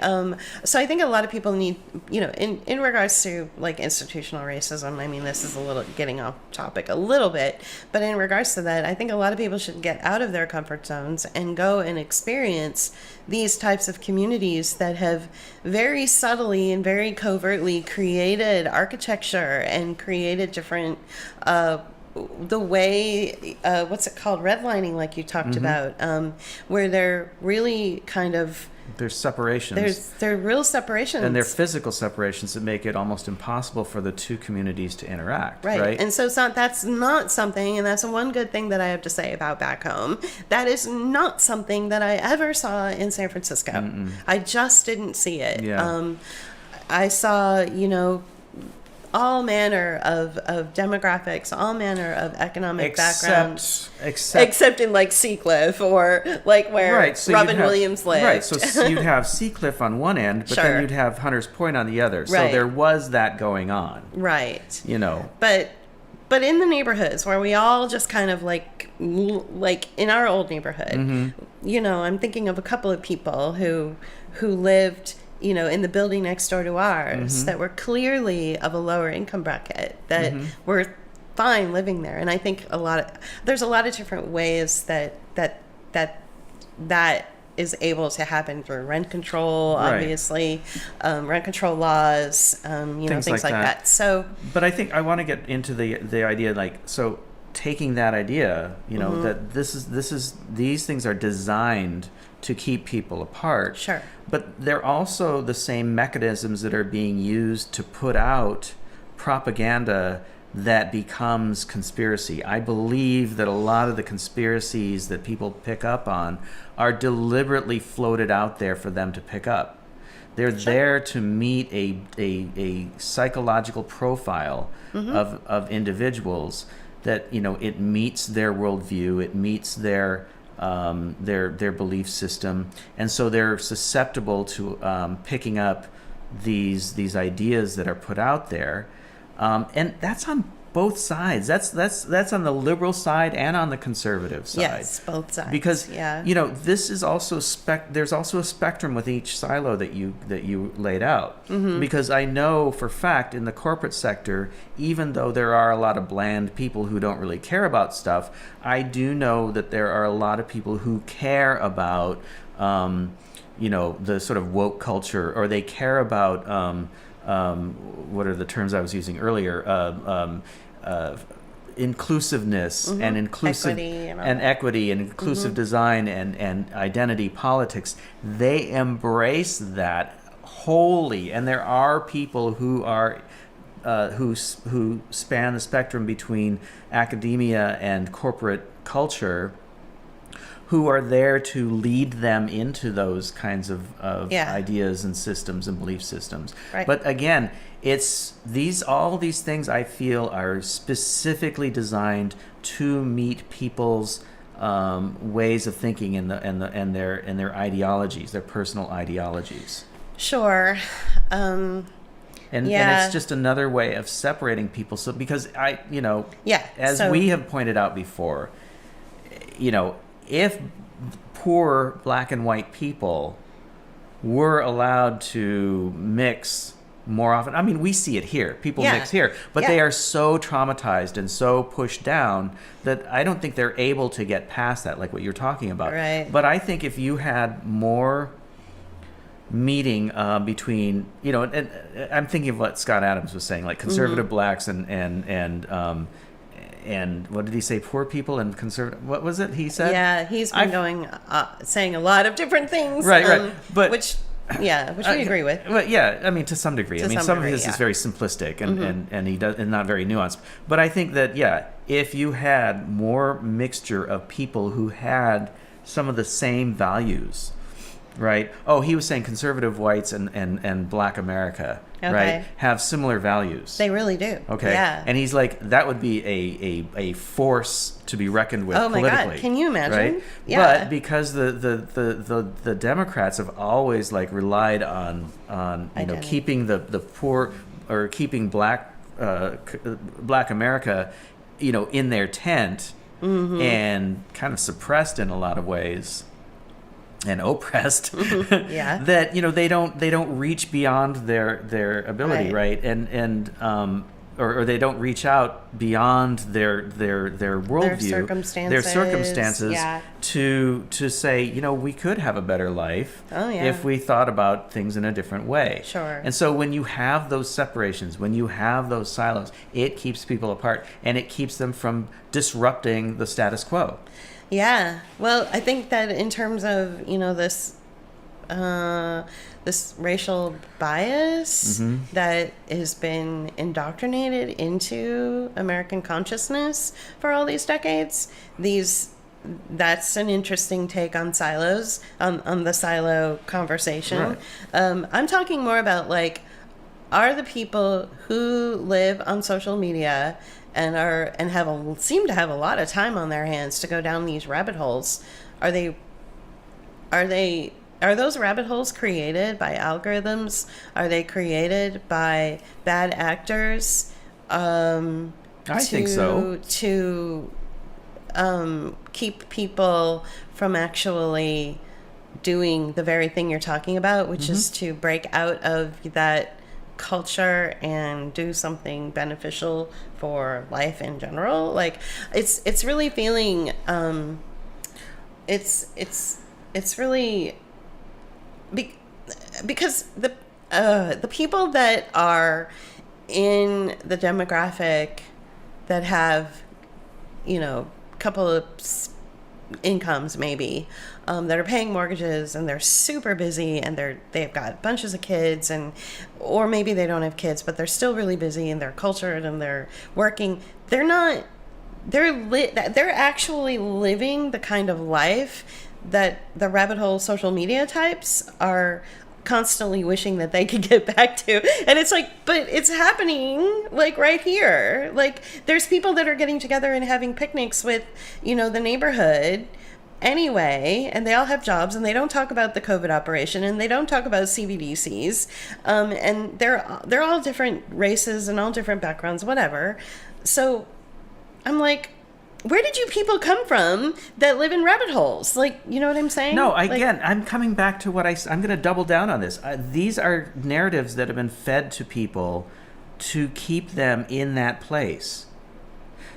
so I think a lot of people need, in regards to like institutional racism, I mean, this is a little getting off topic a little bit, but in regards to that, I think a lot of people should get out of their comfort zones and go and experience these types of communities that have very subtly and very covertly created architecture and created different the way, what's it called, redlining, like you talked about, where they're really kind of, There's separations. They're real separations. And they're physical separations that make it almost impossible for the two communities to interact. Right. And so that's not something, and that's one good thing that I have to say about back home. That is not something that I ever saw in San Francisco. Mm-mm. I just didn't see it. Yeah. I saw, all manner of demographics, all manner of economic backgrounds. Except in like Seacliff, or like where so Robin Williams lived. Right, so you'd have Seacliff on one end, but then you'd have Hunters Point on the other. So there was that going on. Right. But in the neighborhoods where we all just kind of like in our old neighborhood, I'm thinking of a couple of people who lived in the building next door to ours that were clearly of a lower income bracket that were fine living there. And I think there's a lot of different ways that is able to happen through rent control, obviously, rent control laws, things like that. So, but I think I want to get into the idea, so taking that idea, that these things are designed to keep people apart. Sure. But they're also the same mechanisms that are being used to put out propaganda that becomes conspiracy. I believe that a lot of the conspiracies that people pick up on are deliberately floated out there for them to pick up. They're there to meet a psychological profile of individuals that, it meets their worldview, it meets their belief system, and so they're susceptible to picking up these ideas that are put out there, and that's on both sides. That's on the liberal side and on the conservative side. Yes, both sides. Because this is also there's also a spectrum with each silo that you laid out. Because I know for fact in the corporate sector, even though there are a lot of bland people who don't really care about stuff, I do know that there are a lot of people who care about the sort of woke culture, or they care about what are the terms I was using earlier? Inclusiveness and equity and inclusive design and identity politics. They embrace that wholly, and there are people who are who span the spectrum between academia and corporate culture, who are there to lead them into those kinds of ideas and systems and belief systems. Right. But again, it's all these things I feel are specifically designed to meet people's ways of thinking and their ideologies, their personal ideologies. Sure. And it's just another way of separating people. So because we have pointed out before, if poor black and white people were allowed to mix more often, I mean, we see it here. People mix here, but they are so traumatized and so pushed down that I don't think they're able to get past that, like what you're talking about. Right. But I think if you had more meeting between, and I'm thinking of what Scott Adams was saying, like conservative blacks and and what did he say? Poor people and conservative. What was it he said? Yeah, he's been saying a lot of different things. Right. But which we agree with. But yeah, I mean, to some degree. I mean, some of his degree, is very simplistic and he does and not very nuanced. But I think that if you had more mixture of people who had some of the same values, right? Oh, he was saying conservative whites and Black America, right, have similar values. They really do. Okay. Yeah. And he's like, that would be a force to be reckoned with politically. Oh my God! Can you imagine? Right? Yeah. But because the Democrats have always like relied on keeping the poor or keeping Black America, in their tent and kind of suppressed in a lot of ways. And oppressed, that they don't reach beyond their ability, right? And or they don't reach out beyond their worldview, their circumstances, to say, we could have a better life if we thought about things in a different way. Sure. And so when you have those separations, when you have those silos, it keeps people apart and it keeps them from disrupting the status quo. Yeah. Well, I think that in terms of, this racial bias that has been indoctrinated into American consciousness for all these decades, that's an interesting take on silos, on the silo conversation. Right. I'm talking more about are the people who live on social media and seem to have a lot of time on their hands to go down these rabbit holes, are those rabbit holes created by algorithms? Are they created by bad actors? I think so. To keep people from actually doing the very thing you're talking about, which is to break out of that culture and do something beneficial for life in general. It's really feeling it's really because the people that are in the demographic that have couple of incomes maybe that are paying mortgages and they're super busy and they've got bunches of kids or maybe they don't have kids but they're still really busy and they're cultured and they're working. They're actually living the kind of life that the rabbit hole social media types are constantly wishing that they could get back to. And it's but it's happening right here. There's people that are getting together and having picnics with the neighborhood anyway, and they all have jobs and they don't talk about the COVID operation and they don't talk about CBDCs, and they're all different races and all different backgrounds, whatever. So I'm where did you people come from that live in rabbit holes? You know what I'm saying? No, again, I'm coming back to what I'm going to double down on this. These are narratives that have been fed to people to keep them in that place.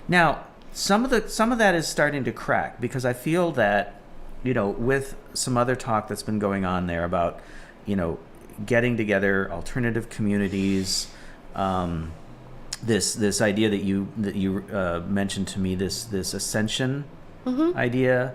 Now, some of that is starting to crack because I feel that, with some other talk that's been going on there about, getting together alternative communities, this idea that you mentioned to me, this ascension idea.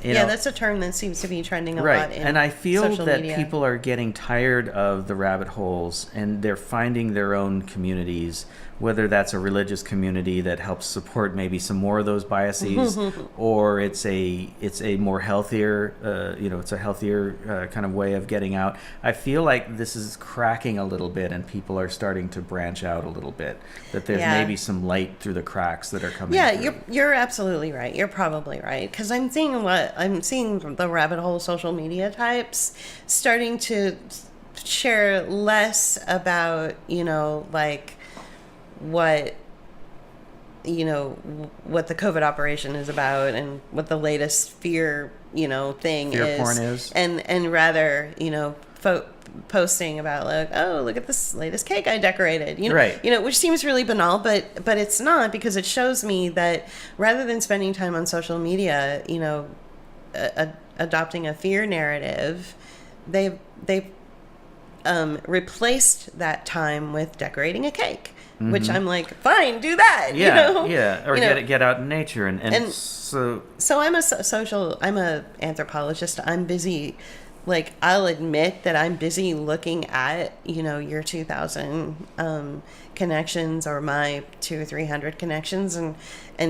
That's a term that seems to be trending a lot in and I feel social that media. People are getting tired of the rabbit holes and they're finding their own communities, whether that's a religious community that helps support maybe some more of those biases or it's a more healthier it's a healthier kind of way of getting out. I feel like this is cracking a little bit and people are starting to branch out a little bit, that there's maybe some light through the cracks that are coming through. You're absolutely right. You're probably right, because I'm seeing the rabbit hole social media types starting to share less about what the COVID operation is about and what the latest fear thing fear is. Porn is, and rather posting about look at this latest cake I decorated, which seems really banal, but it's not, because it shows me that rather than spending time on social media adopting a fear narrative, they've replaced that time with decorating a cake which I'm like, fine, do that. Yeah, you know? yeah, or You know, get out in nature and so I'm I'm a anthropologist. I'm busy, like, I'll admit that I'm busy looking at, year 2000 connections, or my 200 or 300 connections, and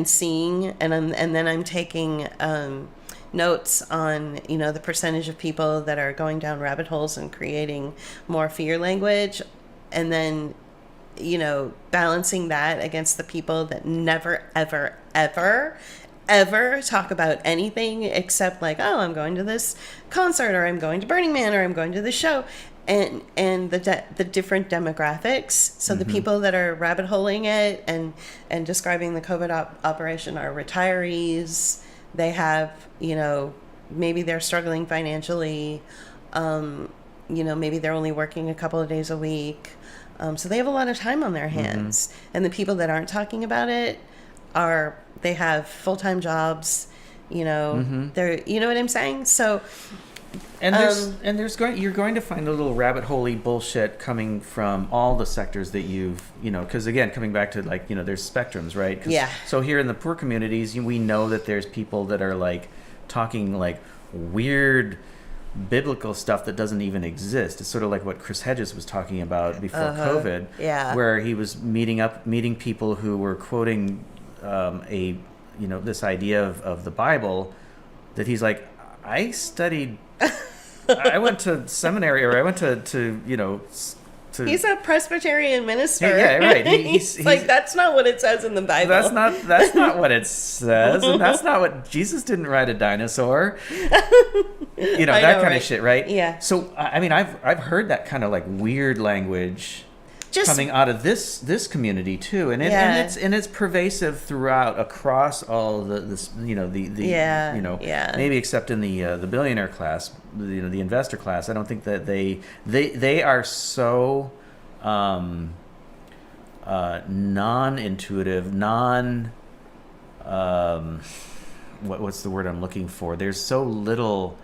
seeing, and then I'm taking notes on, the percentage of people that are going down rabbit holes and creating more fear language, and then, balancing that against the people that never, ever, ever talk about anything except, like, oh, I'm going to this concert, or I'm going to Burning Man, or I'm going to this show, and the different demographics. So the people that are rabbit holing it and describing the COVID operation are retirees. They have, maybe they're struggling financially. Maybe they're only working a couple of days a week. So they have a lot of time on their hands. And the people that aren't talking about it they have full-time jobs, they're, you know what I'm saying? So, you're going to find a little rabbit hole-y bullshit coming from all the sectors that you've, because again, coming back to, like, there's spectrums, right? Yeah. So here in the poor communities, we know that there's people that are, like, talking, like, weird biblical stuff that doesn't even exist. It's sort of like what Chris Hedges was talking about before COVID, where he was meeting people who were quoting this idea of the Bible, that he's like, I studied, I went to seminary, or I went to he's a Presbyterian minister. Yeah, right. He's like, that's not what it says in the Bible. That's not what it says, and that's not what Jesus didn't ride a dinosaur. That kind of shit, right? Yeah. So I mean, I've heard that kind of, like, weird language coming out of this community too, and it's pervasive across all maybe except in the billionaire class, the investor class. I don't think that they are so non-intuitive, what's the word I'm looking for? There's so little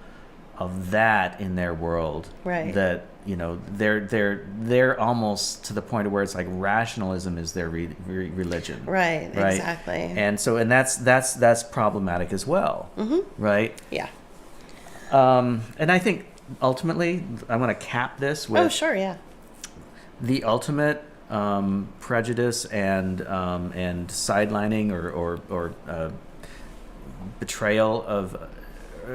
of that in their world, right, that they're almost to the point of where it's like rationalism is their religion, right? Exactly. And so, and that's problematic as well, right? Yeah. And I think ultimately I want to cap this with the ultimate prejudice and sidelining or betrayal of,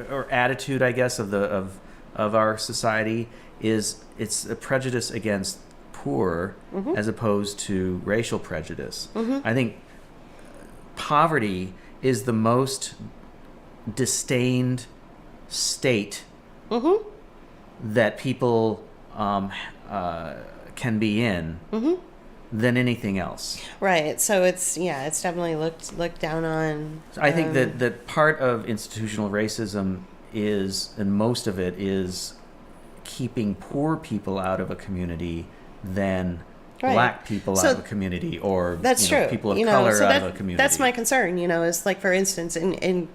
or attitude, I guess, of our society it's a prejudice against poor, as opposed to racial prejudice. I think poverty is the most disdained state that people can be in than anything else. Right. So it's definitely looked down on. I think that part of institutional racism is, and most of it is, keeping poor people out of a community than black people out of a community, or that's true. People of color out of a community. That's my concern. Is like, for instance, and then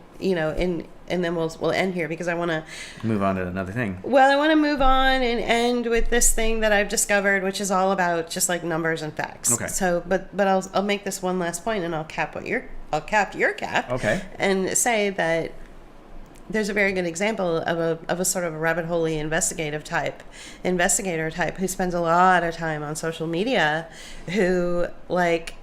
we'll end here, because I want to move on to another thing. Well, I want to move on and end with this thing that I've discovered, which is all about just, like, numbers and facts. Okay. So, but I'll make this one last point, and I'll cap your cap. Okay. And say that there's a very good example of a sort of a rabbit hole-y investigator type who spends a lot of time on social media, who, like,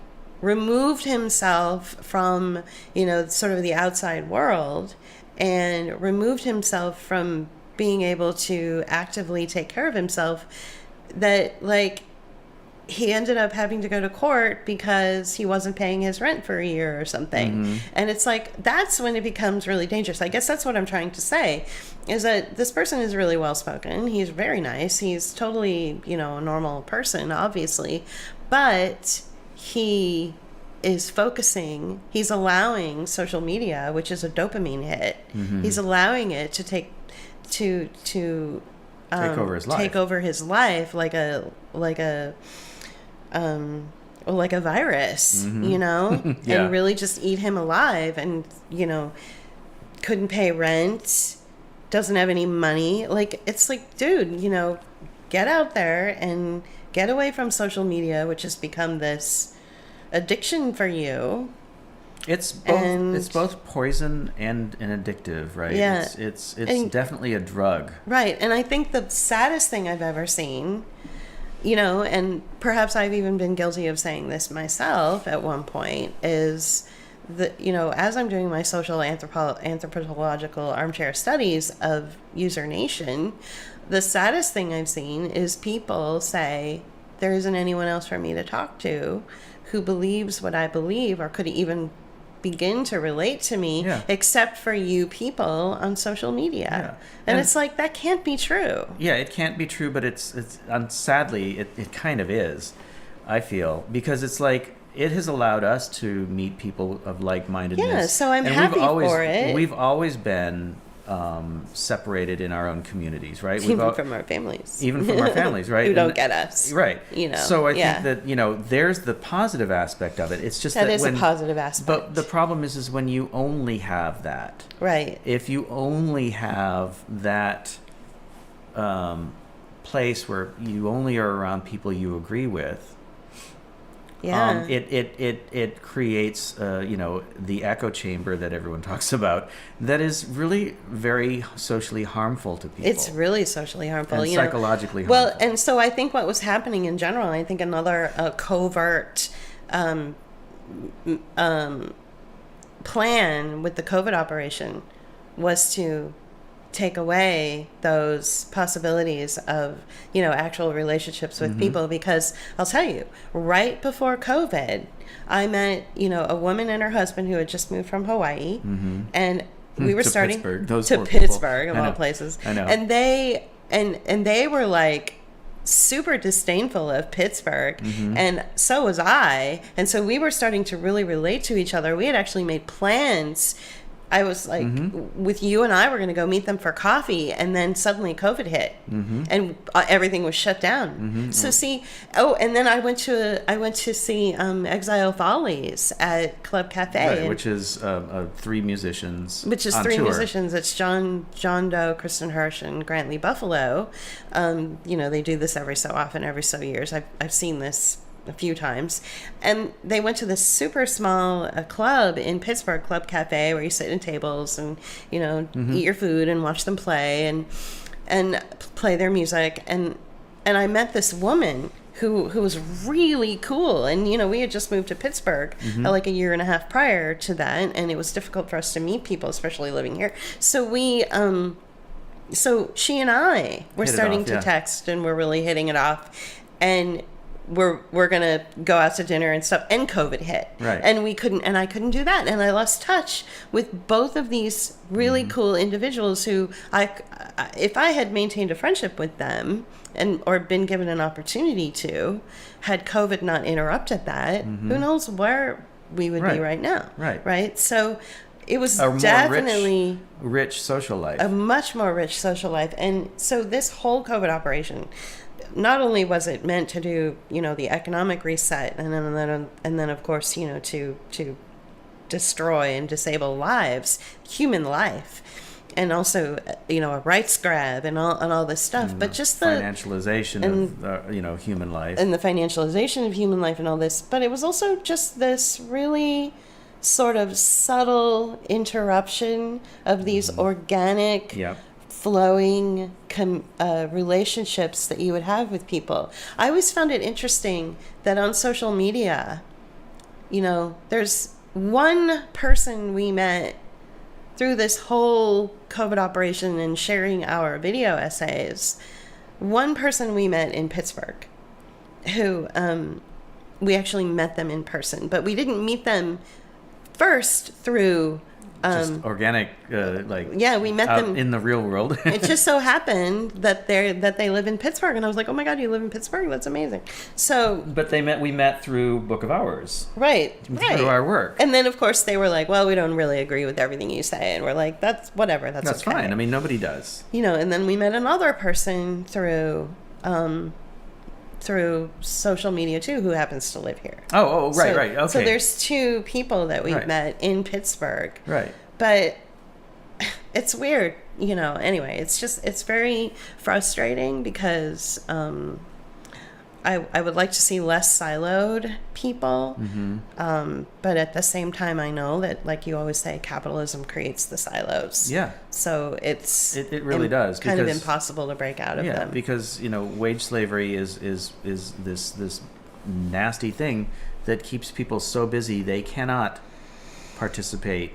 removed himself from, sort of the outside world, and removed himself from being able to actively take care of himself, that, like, he ended up having to go to court because he wasn't paying his rent for a year or something. And it's like, that's when it becomes really dangerous. I guess that's what I'm trying to say, is that this person is really well-spoken. He's very nice. He's totally, a normal person, obviously. But he is focusing, he's allowing social media, which is a dopamine hit. He's allowing it to take over his life like a virus, Yeah. and really just eat him alive. And, couldn't pay rent, doesn't have any money. Like, it's like, dude, get out there and get away from social media, which has become this addiction for you. It's both poison and addictive, right? Yeah. It's definitely a drug. Right. And I think the saddest thing I've ever seen, and perhaps I've even been guilty of saying this myself at one point, is that, as I'm doing my social anthropological armchair studies of user nation, the saddest thing I've seen is people say, there isn't anyone else for me to talk to who believes what I believe or could even begin to relate to me, except for you people on social media. Yeah. And it's like, that can't be true. Yeah, it can't be true, but it's sadly, it kind of is, I feel, because it's like, it has allowed us to meet people of like-mindedness. Yeah, so I'm happy for it. We've always been separated in our own communities, right? Even from our families. Even from our families, right? Who don't get us. Right. So I think that, there's the positive aspect of it. It's just that is a positive aspect. But the problem is when you only have that. Right. If you only have that place where you only are around people you agree with, it creates the echo chamber that everyone talks about that is really very socially harmful to people. It's really socially harmful, and psychologically harmful. Well, and so I think what was happening in general, I think another covert plan with the COVID operation was to take away those possibilities of, actual relationships with people, because I'll tell you, right before COVID, I met, a woman and her husband who had just moved from Hawaii, and we were starting to Pittsburgh of all places. I know. And they were like super disdainful of Pittsburgh, and so was I. And so we were starting to really relate to each other. We had actually made plans. I was like, with you and I, we're going to go meet them for coffee, and then suddenly COVID hit, and everything was shut down. So see, and then I went to see Exile Follies at Club Cafe, right, which is three musicians. Which is three musicians. It's John Doe, Kristen Hirsch, and Grant Lee Buffalo. They do this every so often, every so years. I've seen this a few times, and they went to this super small club in Pittsburgh, Club Cafe, where you sit in tables and eat your food and watch them play and play their music, and I met this woman who was really cool, and we had just moved to Pittsburgh like a year and a half prior to that, and it was difficult for us to meet people, especially living here. So we so she and I were starting to text, and we're really hitting it off, and we're gonna go out to dinner and stuff, and COVID hit, right? And I couldn't do that, and I lost touch with both of these really cool individuals who if I had maintained a friendship with them or been given an opportunity to, had COVID not interrupted that, who knows where we would be right now, right? So it was definitely rich social life, a much more rich social life, and so this whole COVID operation. Not only was it meant to do, the economic reset, and then of course, to destroy and disable lives, human life, and also, a rights grab and all this stuff, but just the financialization of human life, and the financialization of human life and all this. But it was also just this really sort of subtle interruption of these organic. Flowing relationships that you would have with people. I always found it interesting that on social media, there's one person we met through this whole COVID operation and sharing our video essays, one person we met in Pittsburgh who we actually met them in person, but we didn't meet them first through just organic, we met them in the real world. It just so happened that they live in Pittsburgh, and I was like, oh my god, you live in Pittsburgh? That's amazing. So, but we met through Book of Hours, right, through our work, and then of course they were like, well, we don't really agree with everything you say, and we're like, that's whatever, that's okay. Fine. I mean, nobody does, And then we met another person through social media too, who happens to live here. Right. Okay. So there's two people that we've met in Pittsburgh. Right. But it's weird, Anyway, it's very frustrating because I would like to see less siloed people. But at the same time, I know that, like you always say, capitalism creates the silos. Yeah. So it really does, kind of because impossible to break out of them. Because wage slavery is this nasty thing that keeps people so busy they cannot participate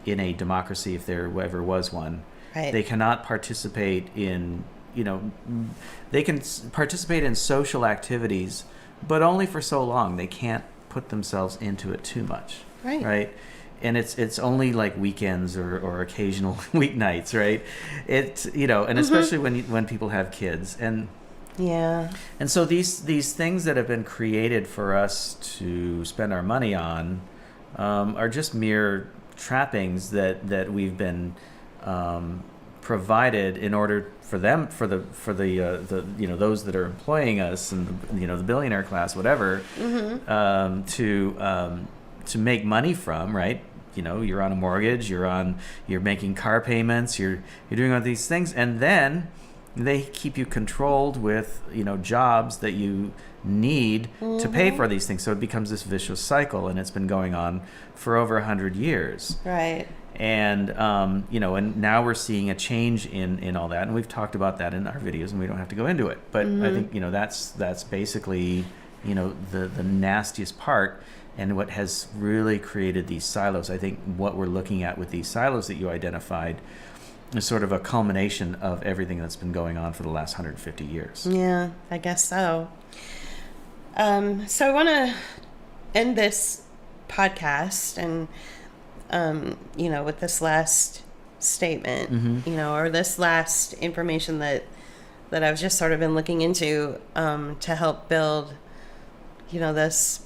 in a democracy if there ever was one. Right. They cannot participate in they can participate in social activities, but only for so long. They can't put themselves into it too much. Right. And it's only like weekends or occasional weeknights, right? It's and especially when people have kids, and so these things that have been created for us to spend our money on are just mere trappings that we've been provided in order for the those that are employing us, and the billionaire class, whatever, to make money from, right? You're on a mortgage, you're making car payments, you're doing all these things, and then they keep you controlled with jobs that you need to pay for these things. So it becomes this vicious cycle, and it's been going on for over 100 years. Right. And and now we're seeing a change in all that, and we've talked about that in our videos, and we don't have to go into it. But I think that's basically the nastiest part, and what has really created these silos. I think what we're looking at with these silos that you identified is sort of a culmination of everything that's been going on for the last 150 years. Yeah, I guess so. So I want to end this podcast and with this last statement, or this last information that I've just sort of been looking into to help build, this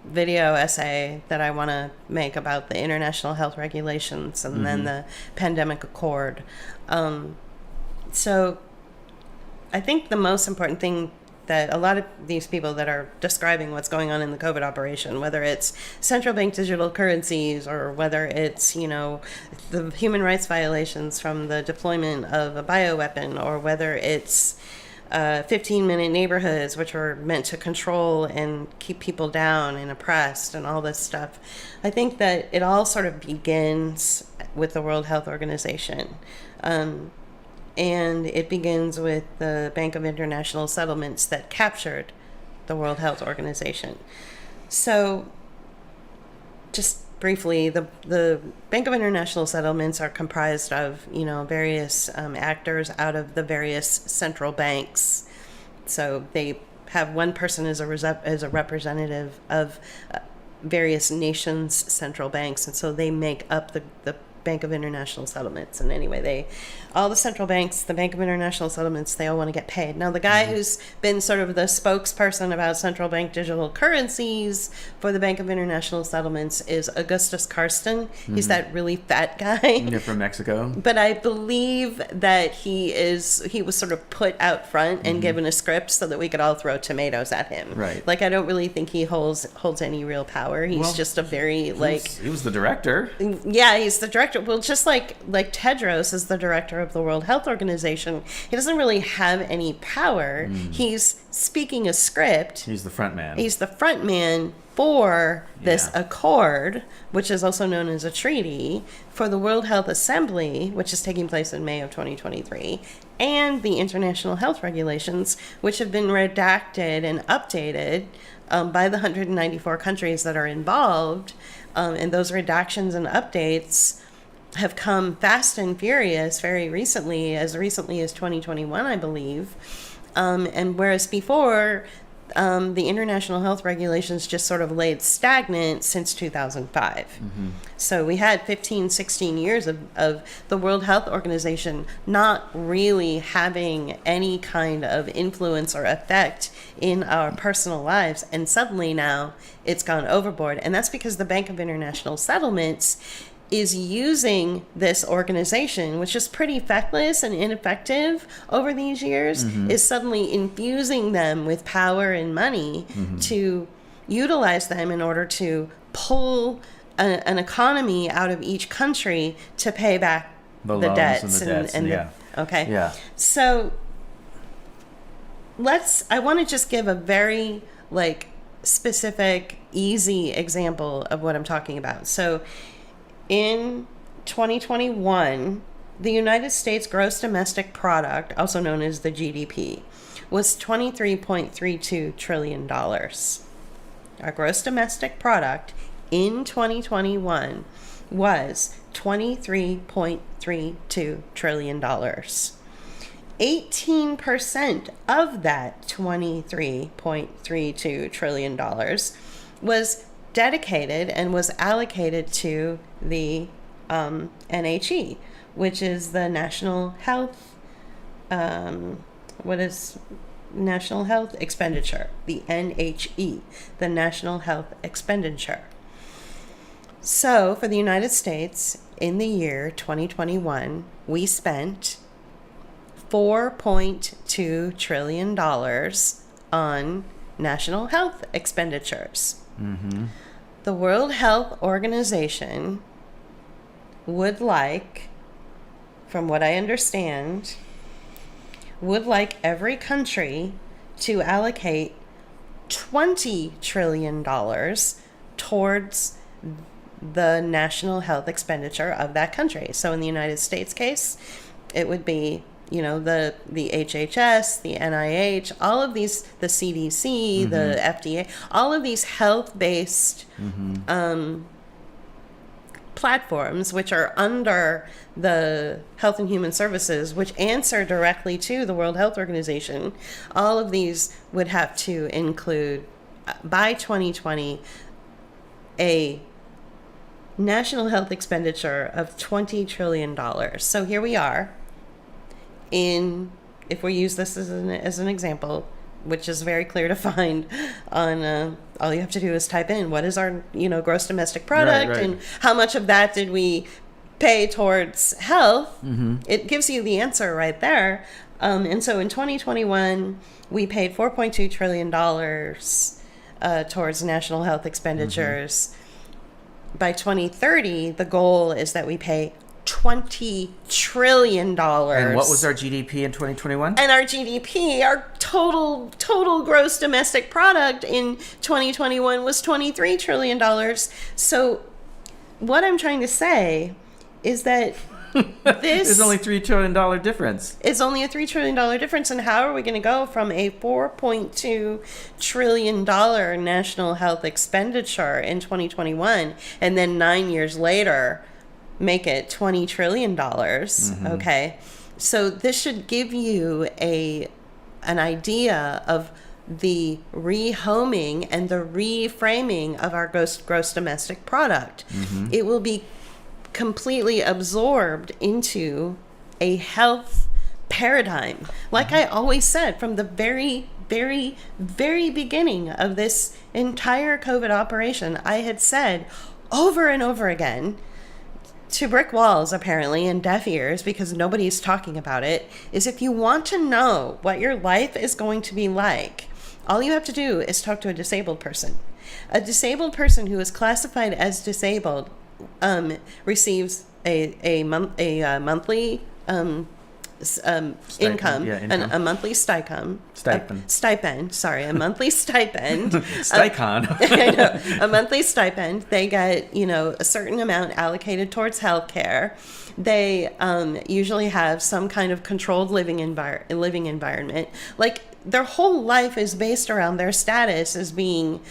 video essay that I want to make about the international health regulations and then the pandemic accord. So I think the most important thing that a lot of these people that are describing what's going on in the COVID operation, whether it's central bank digital currencies or whether it's, the human rights violations from the deployment of a bioweapon, or whether it's 15-minute neighborhoods, which are meant to control and keep people down and oppressed and all this stuff. I think that it all sort of begins with the World Health Organization. And it begins with the Bank of International Settlements that captured the World Health Organization. So, just briefly, the Bank of International Settlements are comprised of, various actors out of the various central banks. So they have one person as a representative of various nations' central banks, and so they make up the Bank of International Settlements. And anyway, all the central banks, the Bank of International Settlements, they all want to get paid. Now, the guy who's been sort of the spokesperson about central bank digital currencies for the Bank of International Settlements is Augustus Karsten. He's that really fat guy. You're from Mexico. But I believe that he was sort of put out front and given a script so that we could all throw tomatoes at him. Right. Like, I don't really think he holds any real power. He's just a very, he was the director. Yeah, he's the director. Well, just like Tedros is the director of the World Health Organization, he doesn't really have any power. He's speaking a script. He's the front man. He's the front man for this accord, which is also known as a treaty, for the World Health Assembly, which is taking place in May of 2023, and the international health regulations, which have been redacted and updated by the 194 countries that are involved. And those redactions and updates have come fast and furious very recently as 2021, I believe. And whereas before, the international health regulations just sort of laid stagnant since 2005. So we had 15, 16 years of the World Health Organization not really having any kind of influence or effect in our personal lives. And suddenly now it's gone overboard. And that's because the Bank of International Settlements is using this organization, which is pretty feckless and ineffective over these years, is suddenly infusing them with power and money to utilize them in order to pull an economy out of each country to pay back the debts. Okay. Yeah. So I want to just give a very like specific, easy example of what I'm talking about. So in 2021, the United States gross domestic product, also known as the GDP, was $23.32 trillion. Our gross domestic product in 2021 was $23.32 trillion. 18% of that $23.32 trillion was dedicated and was allocated to the NHE, which is the National Health, National Health Expenditure, the NHE, the National Health Expenditure. So for the United States, in the year 2021, we spent $4.2 trillion on national health expenditures. Mm-hmm. The World Health Organization would like, from what I understand, would like every country to allocate $20 trillion towards the national health expenditure of that country. So in the United States case, it would be, you know, the HHS, the NIH, all of these, the CDC, Mm-hmm. the FDA, all of these health-based Mm-hmm. platforms, which are under the Health and Human Services, which answer directly to the World Health Organization, all of these would have to include, by 2020, a national health expenditure of $20 trillion. So here we are. If we use this as an example, which is very clear to find on, all you have to do is type in what is our, gross domestic product, Right. and how much of that did we pay towards health. Mm-hmm. It gives you the answer right there. And so in 2021, we paid $4.2 trillion towards national health expenditures. Mm-hmm. By 2030, the goal is that we pay $20 trillion. And what was our GDP in 2021? And our GDP, our total gross domestic product in 2021 was $23 trillion. So what I'm trying to say is that this is only $3 trillion difference. It's only a $3 trillion difference. And how are we going to go from a $4.2 trillion national health expenditure in 2021 and then 9 years later make it $20 trillion? Mm-hmm. Okay. So this should give you an idea of the rehoming and the reframing of our gross domestic product. Mm-hmm. It will be completely absorbed into a health paradigm. Like I always said from the very, very, very beginning of this entire COVID operation, I had said over and over again to brick walls, apparently, and deaf ears, because nobody's talking about it, is if you want to know what your life is going to be like, all you have to do is talk to a disabled person. A disabled person who is classified as disabled receives a monthly income, income. a monthly stipend. Sorry, a monthly stipend. I know, a monthly stipend. They get, a certain amount allocated towards healthcare. They usually have some kind of controlled living environment. Like their whole life is based around their status as being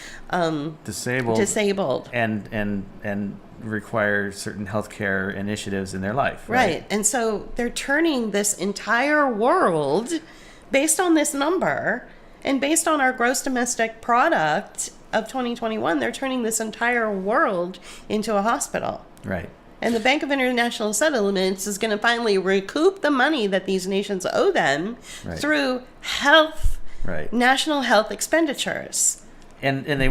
disabled, and require certain healthcare initiatives in their life. Right. And so they're turning this entire world based on this number and based on our gross domestic product of 2021, they're turning this entire world into a hospital. Right. And the Bank of International Settlements is going to finally recoup the money that these nations owe them through health, national health expenditures. And they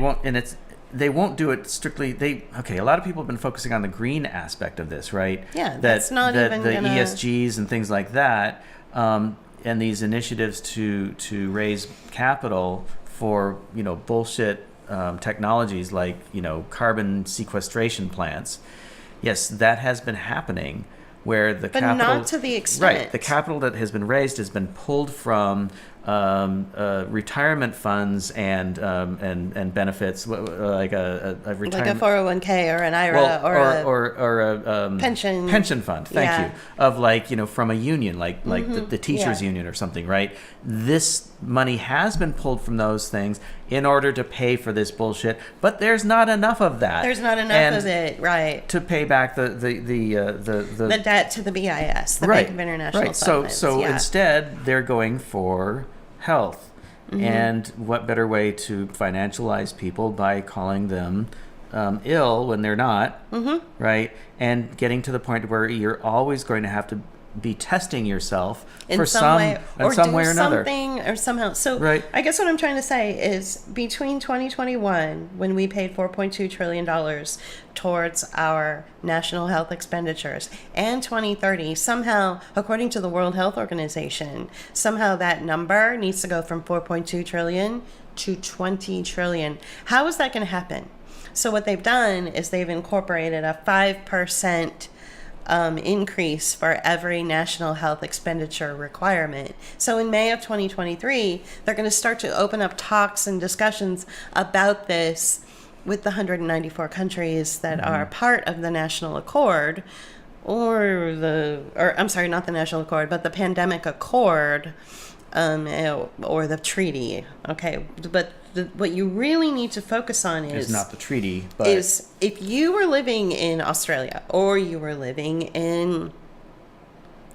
won't do it strictly. A lot of people have been focusing on the green aspect of this, right? Yeah, that's not even the gonna... ESGs and things like that, and these initiatives to raise capital for bullshit technologies like carbon sequestration plants. Yes, that has been happening. Where the capital, not to the extent. Right, the capital that has been raised has been pulled from retirement funds and benefits, like a retirement, like a 401k or an IRA or a pension fund. Thank you. Of like, from a union, like the teachers union or something, right? This money has been pulled from those things in order to pay for this bullshit, but there's not enough of that. There's not enough of it, right? To pay back the debt to the BIS, the Bank of International Settlements. So instead, they're going for health. And what better way to financialize people by calling them ill when they're not, right? And getting to the point where you're always going to have to be testing yourself for some way or another. Something or somehow. So right. I guess what I'm trying to say is between 2021, when we paid $4.2 trillion towards our national health expenditures, and 2030, somehow, according to the World Health Organization, somehow that number needs to go from 4.2 trillion to 20 trillion. How is that going to happen? So what they've done is they've incorporated a 5% increase for every national health expenditure requirement. So in May of 2023, they're going to start to open up talks and discussions about this with the 194 countries that are part of the National Accord, or I'm sorry, not the National Accord, but the Pandemic Accord, or the treaty. Okay, but what you really need to focus on is not the treaty, but is if you were living in Australia or you were living in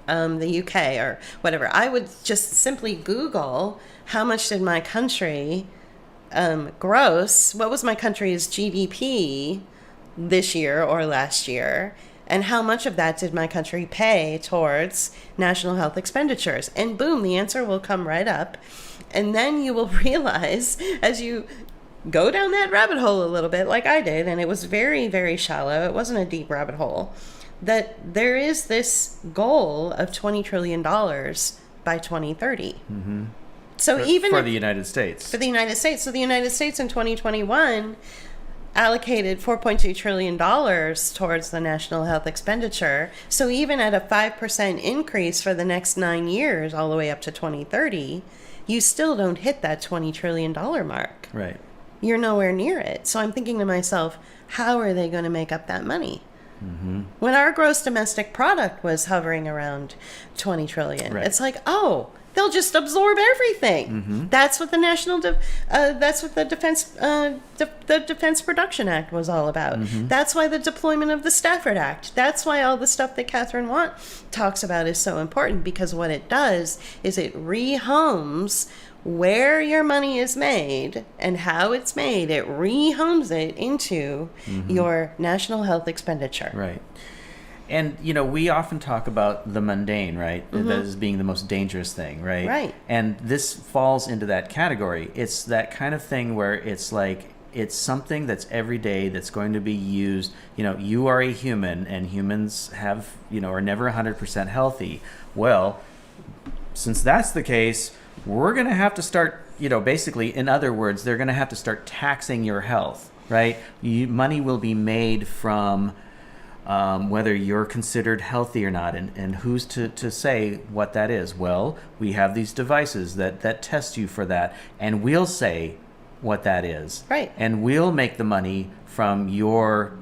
the UK or whatever, I would just simply Google how much did my country gross, what was my country's GDP this year or last year, and how much of that did my country pay towards national health expenditures, and boom, the answer will come right up. And then you will realize, as you go down that rabbit hole a little bit, like I did, and it was very, very shallow, it wasn't a deep rabbit hole, that there is this goal of $20 trillion by 2030. So for the United States. For the United States. So the United States in 2021 allocated $4.2 trillion towards the national health expenditure. So even at a 5% increase for the next 9 years, all the way up to 2030, you still don't hit that $20 trillion mark. Right. You're nowhere near it. So I'm thinking to myself, how are they going to make up that money? When our gross domestic product was hovering around 20 trillion, it's like, oh, they'll just absorb everything. That's what the that's what the Defense Production Act was all about. That's why the deployment of the Stafford Act. That's why all the stuff that Catherine Watt talks about is so important, because what it does is it rehomes where your money is made and how it's made. It rehomes it into your national health expenditure. Right. And, we often talk about the mundane, right? That as being the most dangerous thing, right? Right. And this falls into that category. It's that kind of thing where it's like, it's something that's every day that's going to be used. You are a human, and humans have, are never 100% healthy. Well, since that's the case, we're going to have to start, basically, in other words, they're going to have to start taxing your health, right? Money will be made from whether you're considered healthy or not, and who's to say what that is. Well, we have these devices that test you for that, and we'll say what that is. Right. And we'll make the money from your,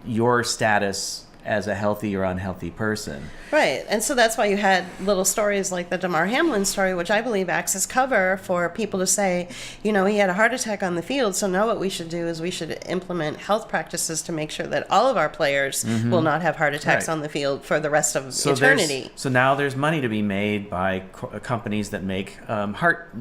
your status as a healthy or unhealthy person. Right. And so that's why you had little stories like the Damar Hamlin story, which I believe acts as cover for people to say, he had a heart attack on the field, so now what we should do is we should implement health practices to make sure that all of our players will not have heart attacks on the field for the rest of eternity. So now there's money to be made by companies that make heart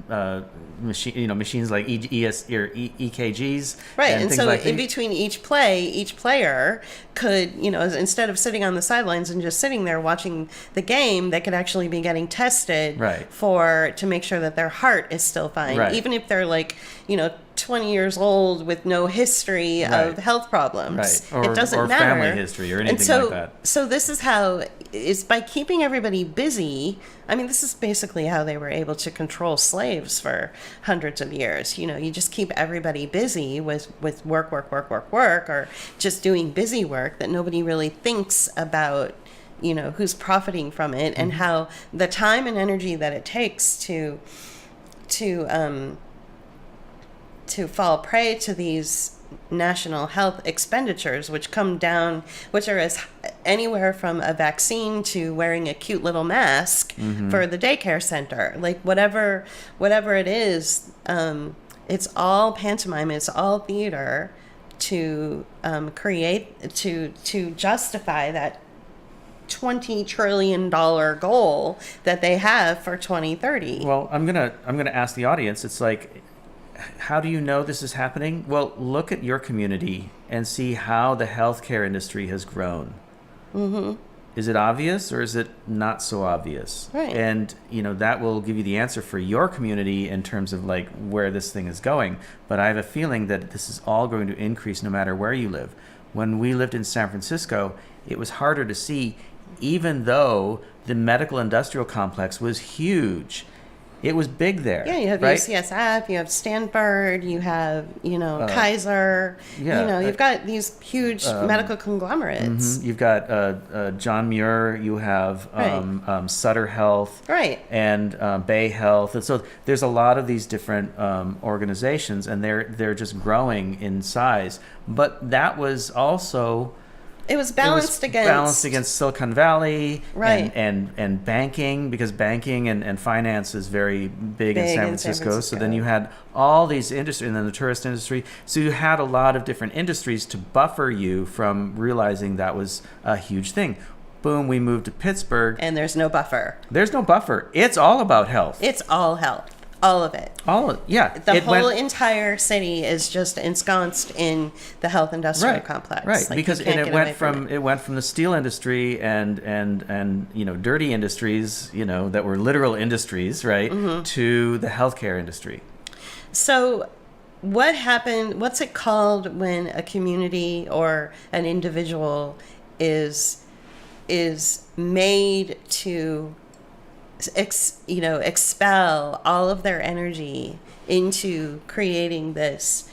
machines like EKGs. Right. And so like in between each play, each player could, instead of sitting on the sidelines and just sitting there watching the game, they could actually be getting tested to make sure that their heart is still fine, even if they're 20 years old with no history of health problems. Right. It doesn't or matter. Family history or anything like that. So this is how, is by keeping everybody busy. I mean, this is basically how they were able to control slaves for hundreds of years. You just keep everybody busy with work, or just doing busy work that nobody really thinks about who's profiting from it, and how the time and energy that it takes to fall prey to these national health expenditures, which are as anywhere from a vaccine to wearing a cute little mask for the daycare center, like whatever it is, it's all pantomime, it's all theater to justify that $20 trillion goal that they have for 2030. Well, I'm gonna ask the audience. It's like, how do you know this is happening? Well, look at your community and see how the healthcare industry has grown. Is it obvious or is it not so obvious? Right. And that will give you the answer for your community in terms of like where this thing is going. But I have a feeling that this is all going to increase no matter where you live. When we lived in San Francisco, it was harder to see, even though the medical industrial complex was huge. It was big there. Yeah, you have right? UCSF, you have Stanford, you have, Kaiser. Yeah, you've got these huge medical conglomerates. You've got John Muir, you have Sutter Health, right, and Bay Health. And so there's a lot of these different organizations, and they're just growing in size. But that was also... It was balanced against Silicon Valley, right, and banking, because banking and finance is very big in San Francisco. So then you had all these industries, and then the tourist industry. So you had a lot of different industries to buffer you from realizing that was a huge thing. Boom, we moved to Pittsburgh. And there's no buffer. There's no buffer. It's all about health. It's all health. All of it. The whole entire city is just ensconced in the health industrial complex. Right, like, because it went from the steel industry and dirty industries, that were literal industries, right, to the healthcare industry. So what happened, what's it called when a community or an individual is made to expel all of their energy into creating this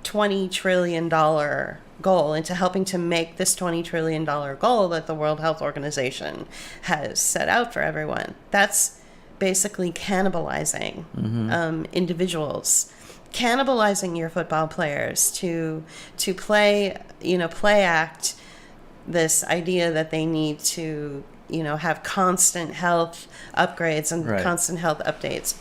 $20 trillion goal, into helping to make this $20 trillion goal that the World Health Organization has set out for everyone? That's basically cannibalizing individuals, cannibalizing your football players to play act this idea that they need to have constant health upgrades and constant health updates.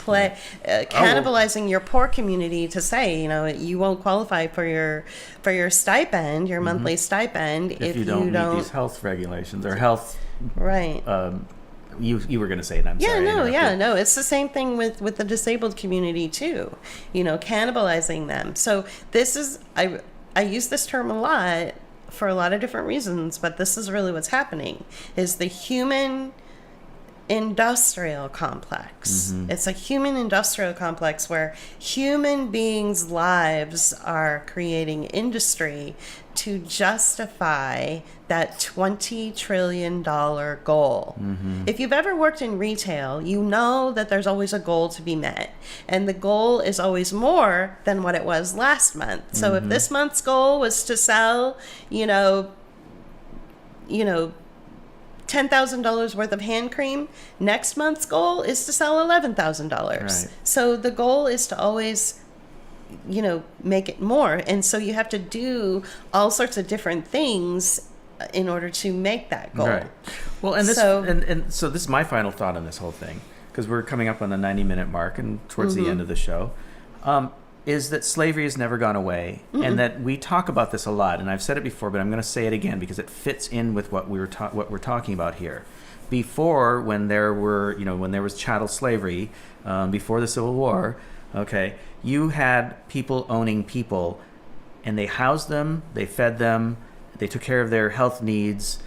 Cannibalizing your poor community to say, you won't qualify for your stipend, your monthly stipend if you don't meet these health regulations or health. Right. You were going to say it. I'm sorry. No. It's the same thing with the disabled community too. Cannibalizing them. So this is I use this term a lot for a lot of different reasons, but this is really what's happening, is the human industrial complex. It's a human industrial complex where human beings' lives are creating industry to justify that $20 trillion goal. If you've ever worked in retail, you know that there's always a goal to be met, and the goal is always more than what it was last month. So if this month's goal was to sell, $10,000 worth of hand cream, next month's goal is to sell $11,000. Right. So the goal is to always make it more, and so you have to do all sorts of different things in order to make that goal. Right. Well, and so this is my final thought on this whole thing, because we're coming up on the 90-minute mark and towards the end of the show, is that slavery has never gone away, and that we talk about this a lot, and I've said it before, but I'm going to say it again because it fits in with what we're talking about here. Before, when there was chattel slavery, before the Civil War, you had people owning people, and they housed them, they fed them, they took care of their health needs,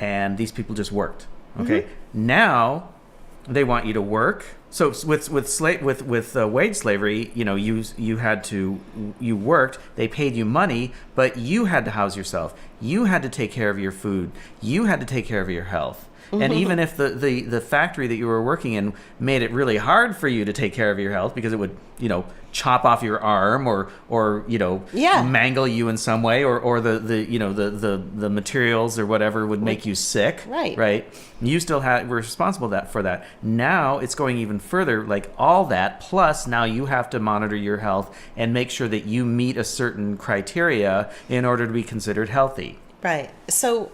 and these people just worked. Now they want you to work. So with wage slavery, you worked, they paid you money, but you had to house yourself. You had to take care of your food. You had to take care of your health. And even if the factory that you were working in made it really hard for you to take care of your health because it would, chop off your arm or mangle you in some way, or the materials or whatever would make you sick. Right. You still were responsible for that. Now it's going even further, like all that, plus now you have to monitor your health and make sure that you meet a certain criteria in order to be considered healthy. Right. So,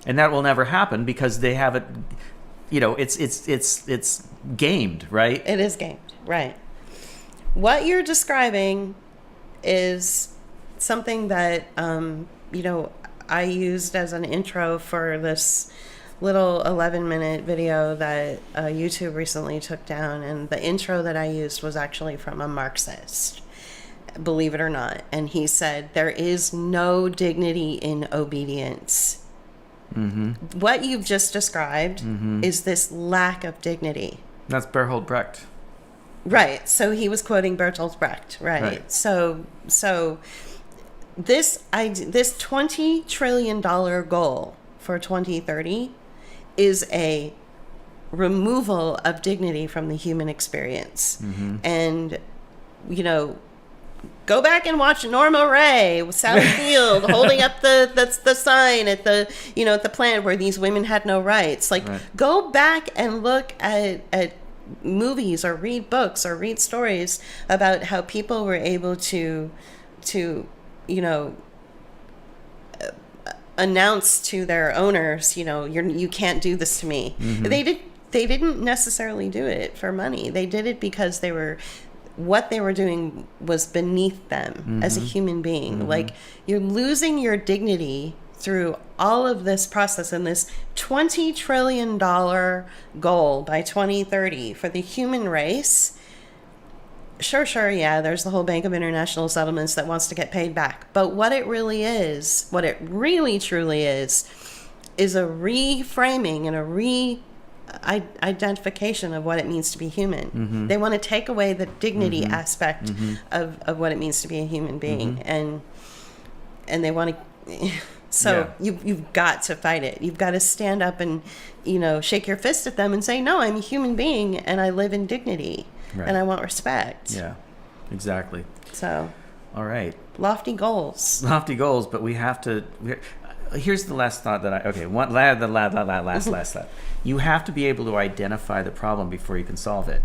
and that will never happen because they have it, it's gamed, right? It is gamed, right. What you're describing is something that, I used as an intro for this little 11-minute video that YouTube recently took down. And the intro that I used was actually from a Marxist, believe it or not. And he said, there is no dignity in obedience. Mm-hmm. What you've just described is this lack of dignity. That's Bertolt Brecht. Right. So he was quoting Bertolt Brecht. Right. So this $20 trillion goal for 2030 is a removal of dignity from the human experience. Mm-hmm. And, go back and watch Norma Ray with Sally Field holding up the sign at the at the plant where these women had no rights. Go back and look at movies or read books or read stories about how people were able to announce to their owners, you can't do this to me. Mm-hmm. They didn't necessarily do it for money. They did it because what they were doing was beneath them as a human being. Mm-hmm. You're losing your dignity through all of this process and this $20 trillion goal by 2030 for the human race. Sure, yeah, there's the whole Bank of International Settlements that wants to get paid back. But what it really truly is a reframing and a identification of what it means to be human. Mm-hmm. They want to take away the dignity aspect of what it means to be a human being, and they want to. You've got to fight it. You've got to stand up and shake your fist at them and say, no, I'm a human being and I live in dignity and I want respect. Yeah, exactly. So, all right, lofty goals, but we have to. Here's the last thought that last thought. You have to be able to identify the problem before you can solve it.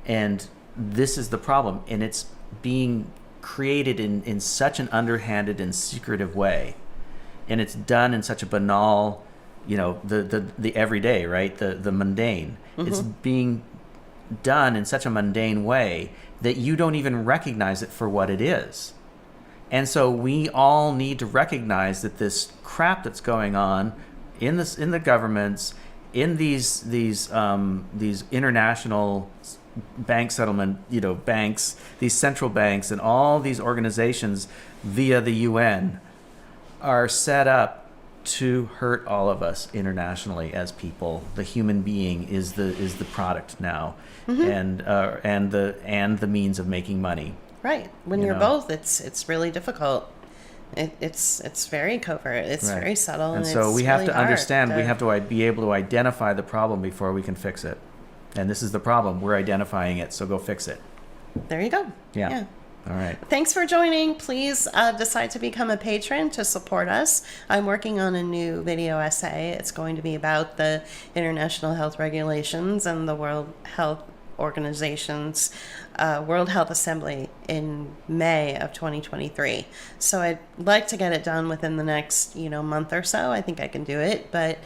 And this is the problem. And it's being created in such an underhanded and secretive way. And it's done in such a banal, the everyday, right? The mundane. Mm-hmm. It's being done in such a mundane way that you don't even recognize it for what it is. And so we all need to recognize that this crap that's going on in the governments, in these international bank settlement, banks, these central banks, and all these organizations via the UN are set up to hurt all of us internationally as people. The human being is the product now, and the means of making money. Right. When you're both, it's really difficult. It's very covert. It's very subtle. And so we have to understand. We have to be able to identify the problem before we can fix it. And this is the problem. We're identifying it. So go fix it. There you go. Yeah. All right. Thanks for joining. Please decide to become a patron to support us. I'm working on a new video essay. It's going to be about the international health regulations and the World Health Organization's World Health Assembly in May of 2023. So I'd like to get it done within the next, month or so. I think I can do it, but